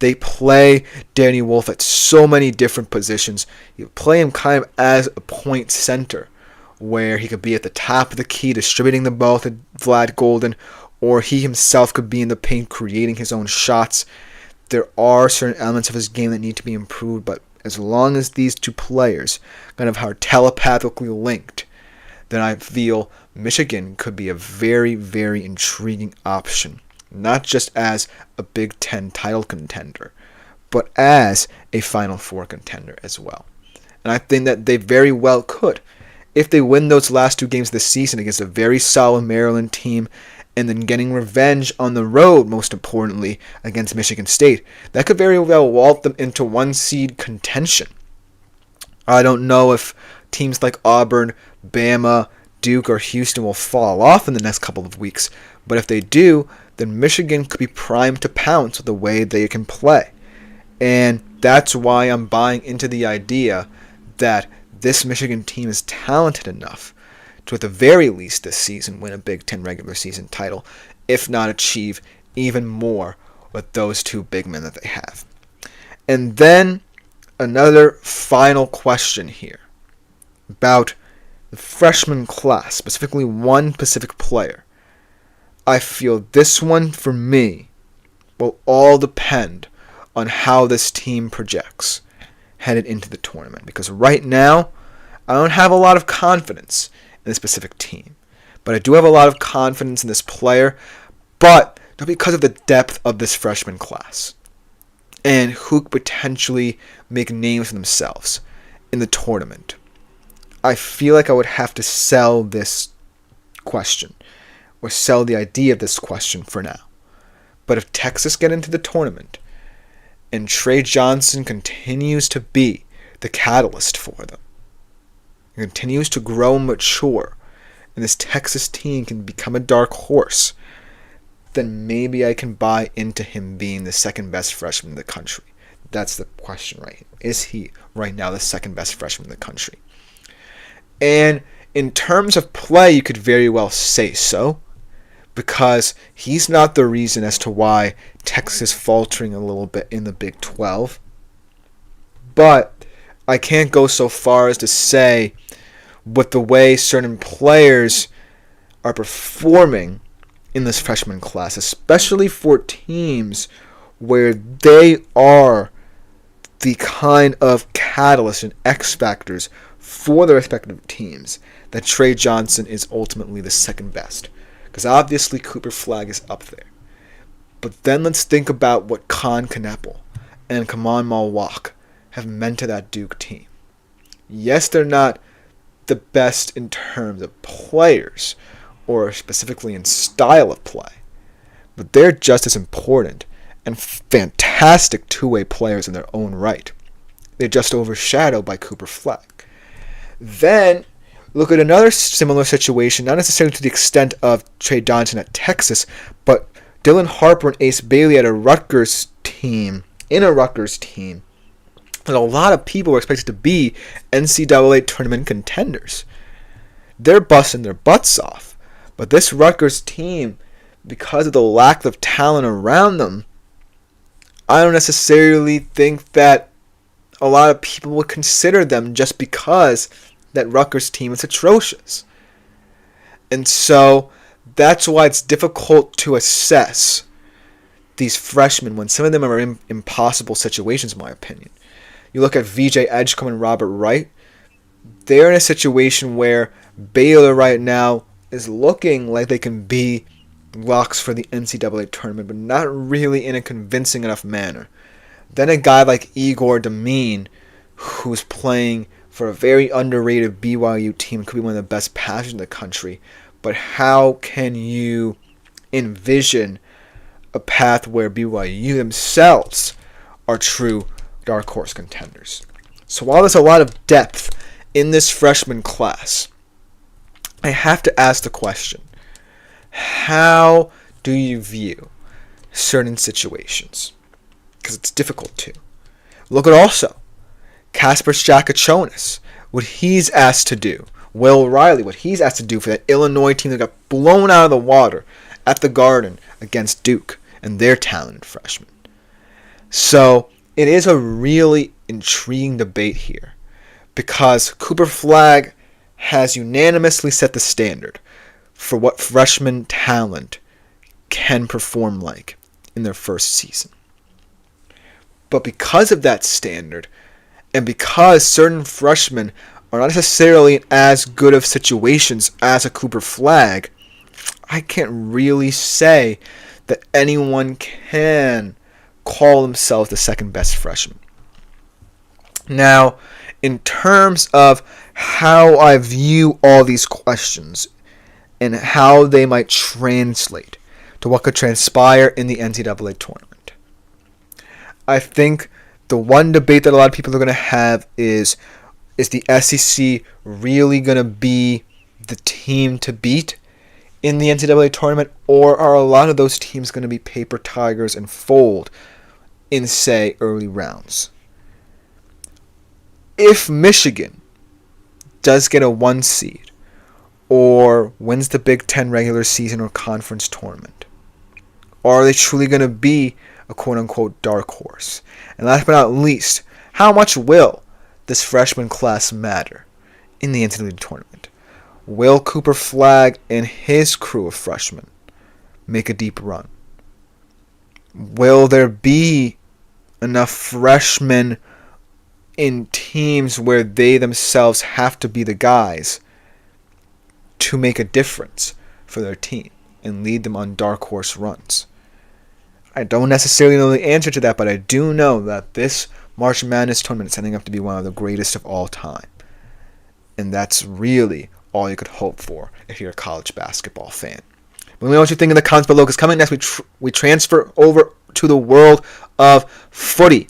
They play Danny Wolf at so many different positions. You play him kind of as a point center, where he could be at the top of the key distributing the ball to Vlad Golden, or he himself could be in the paint creating his own shots. There are certain elements of his game that need to be improved, but as long as these two players kind of are telepathically linked, then I feel Michigan could be a very, very intriguing option, not just as a Big Ten title contender, but as a Final Four contender as well. And I think that they very well could. If they win those last 2 games this season against a very solid Maryland team, and then getting revenge on the road, most importantly, against Michigan State, that could very well vault them into 1 seed contention. I don't know if teams like Auburn, Bama, Duke, or Houston will fall off in the next couple of weeks, but if they do, then Michigan could be primed to pounce with the way they can play. And that's why I'm buying into the idea that this Michigan team is talented enough to, at the very least this season, win a Big Ten regular season title, if not achieve even more with those 2 big men that they have. And then another final question here about the freshman class, specifically one specific player. I feel this one, for me, will all depend on how this team projects headed into the tournament. Because right now, I don't have a lot of confidence in a specific team. But I do have a lot of confidence in this player, but not because of the depth of this freshman class and who could potentially make names for themselves in the tournament. I feel like I would have to sell this question or sell the idea of this question for now. But if Texas get into the tournament and Trey Johnson continues to be the catalyst for them, continues to grow and mature, and this Texas team can become a dark horse, then maybe I can buy into him being the second best freshman in the country. That's the question right here. Is he right now the second best freshman in the country? And in terms of play, you could very well say so, because he's not the reason as to why Texas is faltering a little bit in the Big 12. But I can't go so far as to say, with the way certain players are performing in this freshman class, especially for teams where they are the kind of catalyst and X factors for their respective teams, that Trey Johnson is ultimately the second best. Because obviously Cooper Flagg is up there. But then let's think about what Con Kneppel and Kaman Malwak have meant to that Duke team. Yes, they're not the best in terms of players, or specifically in style of play, but they're just as important and fantastic two-way players in their own right. They're just overshadowed by Cooper Flagg. Then look at another similar situation, not necessarily to the extent of Trey Johnson at Texas, but Dylan Harper and Ace Bailey at a Rutgers team, And a lot of people were expected to be NCAA tournament contenders. They're busting their butts off. But this Rutgers team, because of the lack of talent around them, I don't necessarily think that a lot of people would consider them just because that Rutgers team is atrocious. And so that's why it's difficult to assess these freshmen when some of them are in impossible situations, in my opinion. You look at VJ Edgecombe and Robert Wright. They're in a situation where Baylor right now is looking like they can be locks for the NCAA tournament, but not really in a convincing enough manner. Then a guy like Igor Demeen, who's playing for a very underrated BYU team, could be one of the best passers in the country. But how can you envision a path where BYU themselves are true dark horse contenders? So while there's a lot of depth in this freshman class, I have to ask the question, how do you view certain situations? Because it's difficult to. Look at also Kasper Stakachonis, what he's asked to do. Will Riley, what he's asked to do for that Illinois team that got blown out of the water at the Garden against Duke and their talented freshmen. So it is a really intriguing debate here because Cooper Flagg has unanimously set the standard for what freshman talent can perform like in their first season. But because of that standard, and because certain freshmen are not necessarily in as good of situations as a Cooper Flagg, I can't really say that anyone can call themselves the second best freshman. Now, in terms of how I view all these questions and how they might translate to what could transpire in the NCAA tournament, I think the one debate that a lot of people are going to have is the SEC really going to be the team to beat in the NCAA tournament, or are a lot of those teams going to be paper tigers and fold in, say, early rounds? If Michigan does get a 1 seed or wins the Big Ten regular season or conference tournament, are they truly going to be a quote-unquote dark horse? And last but not least, how much will this freshman class matter in the NCAA tournament? Will Cooper Flagg and his crew of freshmen make a deep run? Will there be enough freshmen in teams where they themselves have to be the guys to make a difference for their team and lead them on dark horse runs? I don't necessarily know the answer to that, but I do know that this March Madness tournament is ending up to be one of the greatest of all time. And that's really all you could hope for if you're a college basketball fan. Let me know what you think in the comments below, because coming next we transfer over to the world of footy,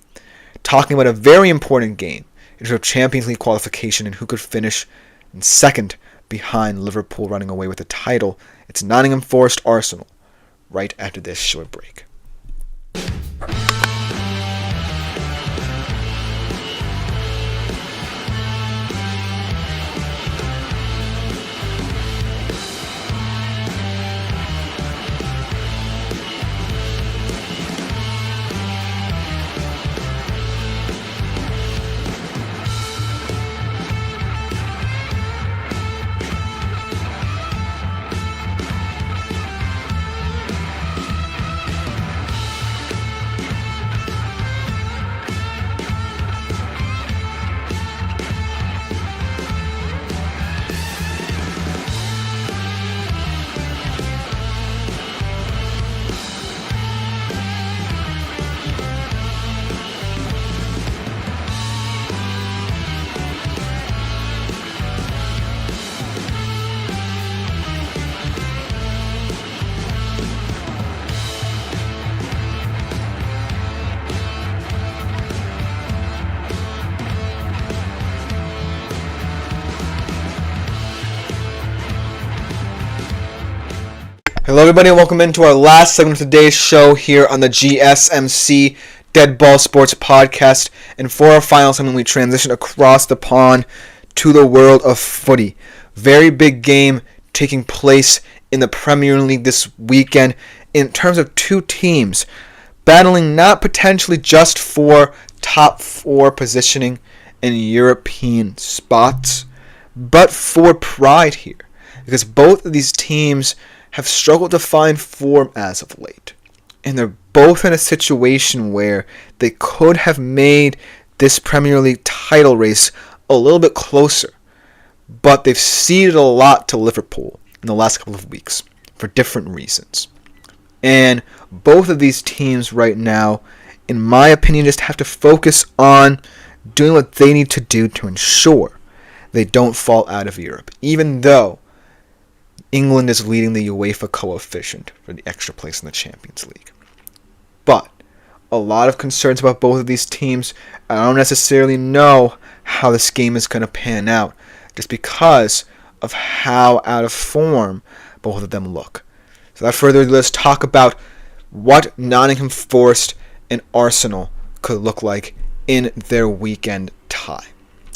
talking about a very important game in terms of Champions League qualification and who could finish in second behind Liverpool running away with the title. It's Nottingham Forest Arsenal right after this short break. Hello everybody and welcome into our last segment of today's show here on the GSMC Dead Ball Sports Podcast. And for our final segment, we transition across the pond to the world of footy. Very big game taking place in the Premier League this weekend in terms of two teams battling not potentially just for top 4 positioning in European spots, but for pride here. Because both of these teams have struggled to find form as of late. And they're both in a situation where they could have made this Premier League title race a little bit closer. But they've ceded a lot to Liverpool in the last couple of weeks for different reasons. And both of these teams right now, in my opinion, just have to focus on doing what they need to do to ensure they don't fall out of Europe, even though England is leading the UEFA coefficient for the extra place in the Champions League. But a lot of concerns about both of these teams. I don't necessarily know how this game is going to pan out just because of how out of form both of them look. So without further ado, let's talk about what Nottingham Forest and Arsenal could look like in their weekend tie.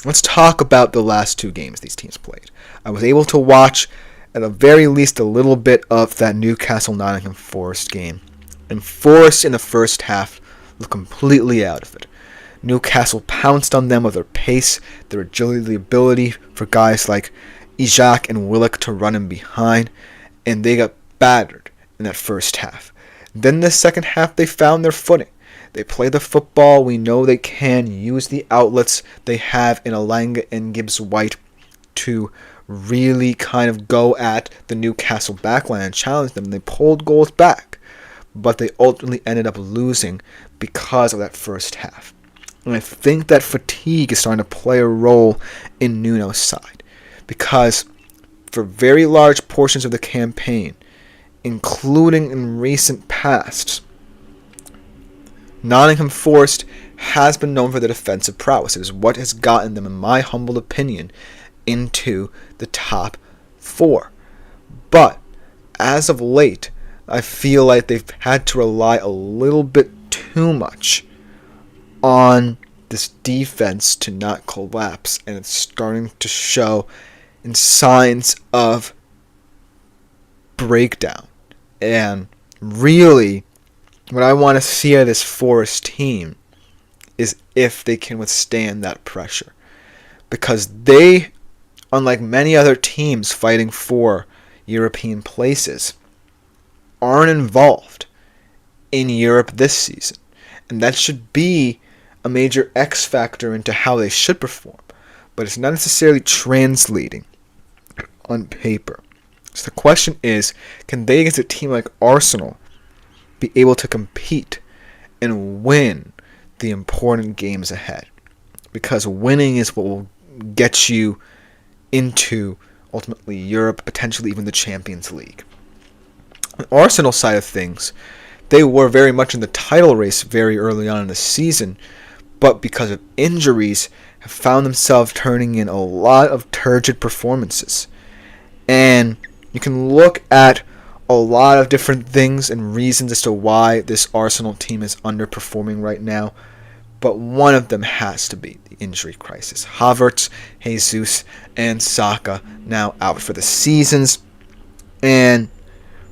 Let's talk about the last 2 games these teams played. I was able to watch at the very least a little bit of that Newcastle-Nottingham Forest game. And Forest in the first half looked completely out of it. Newcastle pounced on them with their pace, their agility, the ability for guys like Isak and Willock to run in behind, and they got battered in that first half. Then the second half they found their footing. They play the football we know they can, use the outlets they have in Alanga and Gibbs-White to really kind of go at the Newcastle backline and challenge them. They pulled goals back, but they ultimately ended up losing because of that first half. And I think that fatigue is starting to play a role in Nuno's side, because for very large portions of the campaign, including in recent past, Nottingham Forest has been known for their defensive prowess. It is what has gotten them, in my humble opinion, into the top 4. But as of late, I feel like they've had to rely a little bit too much on this defense to not collapse, and it's starting to show in signs of breakdown. And really, what I want to see out of this Forest team is if they can withstand that pressure. Because they, unlike many other teams fighting for European places, aren't involved in Europe this season. And that should be a major X factor into how they should perform. But it's not necessarily translating on paper. So the question is, can they, against a team like Arsenal, be able to compete and win the important games ahead? Because winning is what will get you into, ultimately, Europe, potentially even the Champions League. On the Arsenal side of things, they were very much in the title race very early on in the season, but because of injuries, have found themselves turning in a lot of turgid performances. And you can look at a lot of different things and reasons as to why this Arsenal team is underperforming right now, but one of them has to be the injury crisis. Havertz, Jesus, and Saka now out for the seasons, and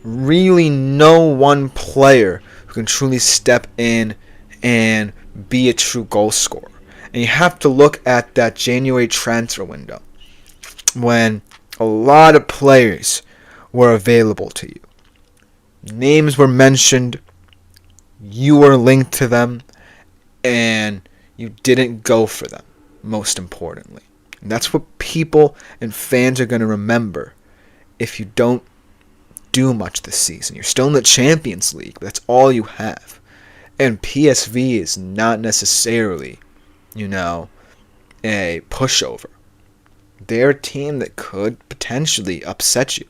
really no one player who can truly step in and be a true goal scorer. And you have to look at that January transfer window when a lot of players were available to you. Names were mentioned, you were linked to them, and you didn't go for them, most importantly. And that's what people and fans are going to remember if you don't do much this season. You're still in the Champions League, but that's all you have. And PSV is not necessarily, a pushover. They're a team that could potentially upset you.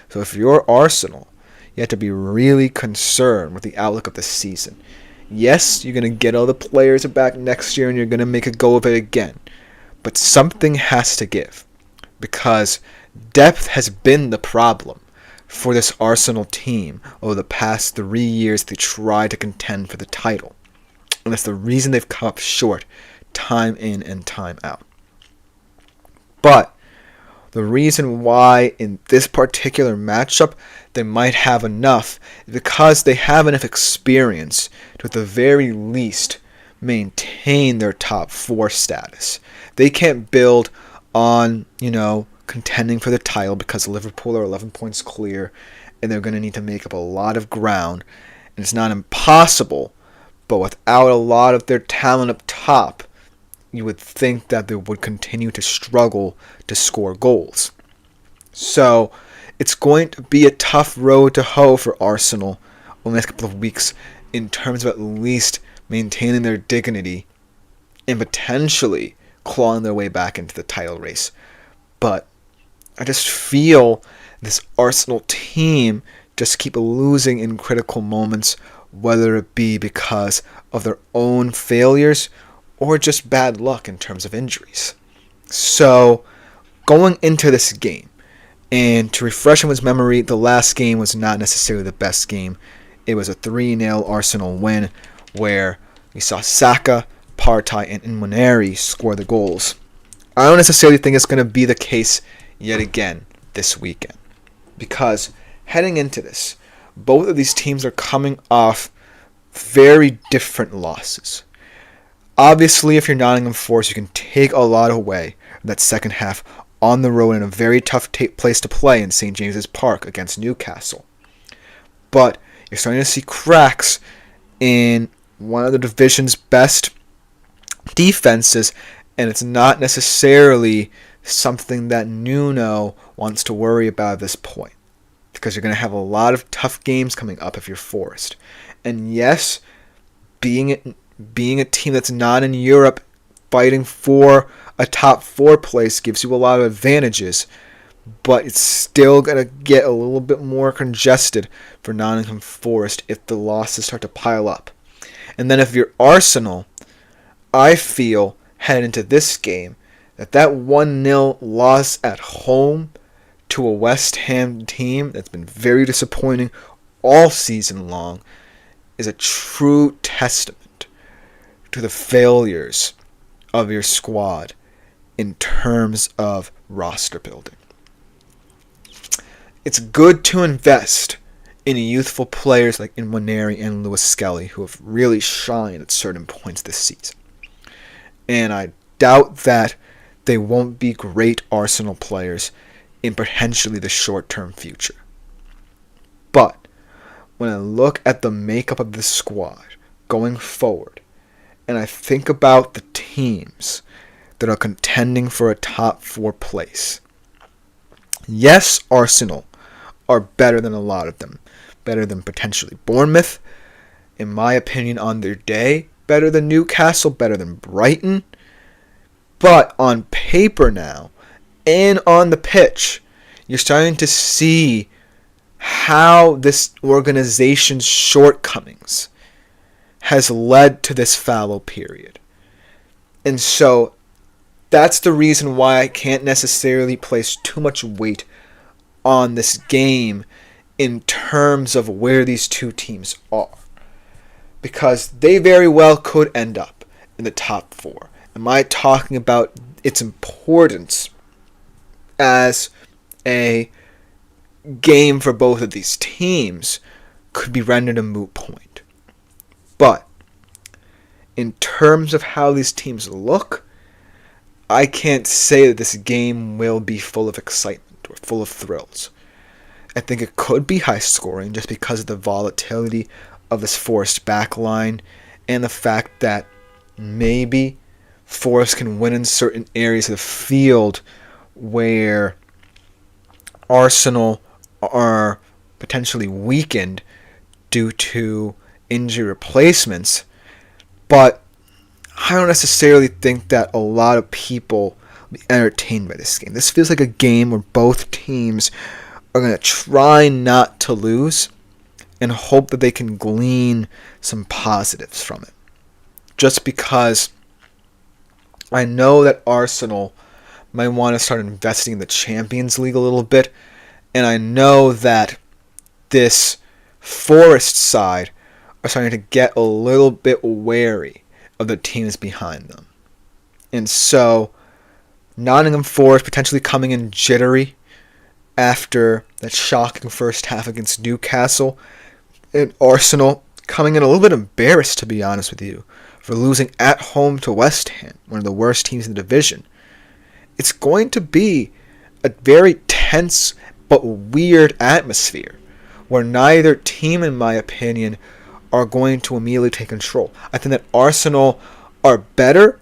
So if you're Arsenal, you have to be really concerned with the outlook of the season. Yes, you're going to get all the players back next year and you're going to make a go of it again. But something has to give, because depth has been the problem for this Arsenal team over the past 3 years they tried to contend for the title. And that's the reason they've come up short time in and time out. But the reason why in this particular matchup they might have enough is because they have enough experience to at the very least maintain their top 4 status. They can't build on, contending for the title because Liverpool are 11 points clear and they're going to need to make up a lot of ground. And it's not impossible, but without a lot of their talent up top, you would think that they would continue to struggle to score goals. So it's going to be a tough road to hoe for Arsenal over the next couple of weeks in terms of at least maintaining their dignity and potentially clawing their way back into the title race. But I just feel this Arsenal team just keep losing in critical moments, whether it be because of their own failures or just bad luck in terms of injuries. So, going into this game, and to refresh his memory, the last game was not necessarily the best game. It was a 3-0 Arsenal win where we saw Saka, Partey, and Nwaneri score the goals. I don't necessarily think it's going to be the case yet again this weekend, because heading into this, both of these teams are coming off very different losses. Obviously, if you're Nottingham Forest, you can take a lot away from that second half on the road in a very tough place to play in St. James's Park against Newcastle. But you're starting to see cracks in one of the division's best defenses, and it's not necessarily something that Nuno wants to worry about at this point, because you're going to have a lot of tough games coming up if you're Forest. And yes, being a team that's not in Europe, fighting for a top 4 place gives you a lot of advantages, but it's still going to get a little bit more congested for Nottingham Forest if the losses start to pile up. And then if you're Arsenal, I feel, heading into this game, that 1-0 loss at home to a West Ham team that's been very disappointing all season long is a true testament to the failures of your squad in terms of roster building. It's good to invest in youthful players like Nwaneri and Lewis Skelly, who have really shined at certain points this season. And I doubt that they won't be great Arsenal players in potentially the short-term future. But when I look at the makeup of the squad going forward, and I think about the teams that are contending for a top 4 place, yes, Arsenal are better than a lot of them. Better than potentially Bournemouth, in my opinion, on their day. Better than Newcastle, better than Brighton. But on paper now, and on the pitch, you're starting to see how this organization's shortcomings has led to this fallow period. And so that's the reason why I can't necessarily place too much weight on this game in terms of where these two teams are, because they very well could end up in the top 4. Am I talking about its importance as a game for both of these teams could be rendered a moot point. But in terms of how these teams look, I can't say that this game will be full of excitement or full of thrills. I think it could be high scoring just because of the volatility of this Forest backline and the fact that maybe Forest can win in certain areas of the field where Arsenal are potentially weakened due to injury replacements. But I don't necessarily think that a lot of people will be entertained by this game. This feels like a game where both teams are going to try not to lose and hope that they can glean some positives from it. Just because I know that Arsenal might want to start investing in the Champions League a little bit, and I know that this Forest side are starting to get a little bit wary of the teams behind them. And so, Nottingham Forest potentially coming in jittery after that shocking first half against Newcastle, and Arsenal coming in a little bit embarrassed, to be honest with you, for losing at home to West Ham, one of the worst teams in the division. It's going to be a very tense but weird atmosphere where neither team, in my opinion, are going to immediately take control. I think that Arsenal are better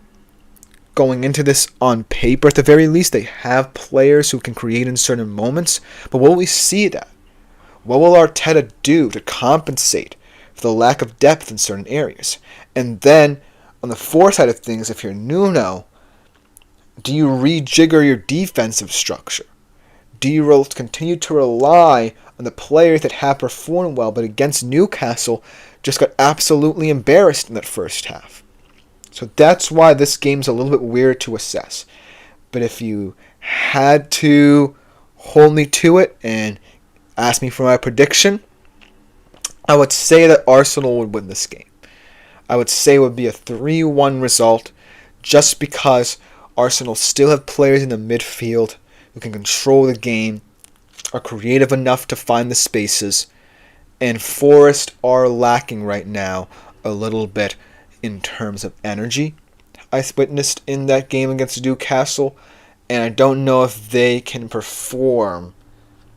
going into this on paper. At the very least, they have players who can create in certain moments. But will we see that? What will Arteta do to compensate for the lack of depth in certain areas? And then, on the Forest side of things, if you're Nuno, do you rejigger your defensive structure? Do you continue to rely on the players that have performed well, but against Newcastle just got absolutely embarrassed in that first half? So that's why this game's a little bit weird to assess. But if you had to hold me to it and ask me for my prediction, I would say that Arsenal would win this game. I would say it would be a 3-1 result, just because Arsenal still have players in the midfield who can control the game, are creative enough to find the spaces, and Forest are lacking right now a little bit in terms of energy. I witnessed in that game against Newcastle, and I don't know if they can perform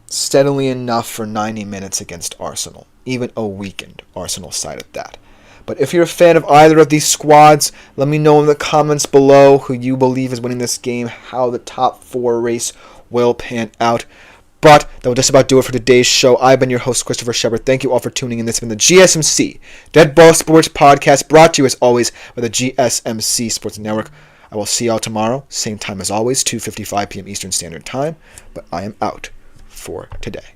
steadily enough for 90 minutes against Arsenal, even a weakened Arsenal side at that. But if you're a fan of either of these squads, let me know in the comments below who you believe is winning this game, how the top 4 race will pan out. But that will just about do it for today's show. I've been your host, Christopher Shepard. Thank you all for tuning in. This has been the GSMC Dead Ball Sports Podcast, brought to you as always by the GSMC Sports Network. I will see y'all tomorrow, same time as always, 2:55 p.m. Eastern Standard Time. But I am out for today.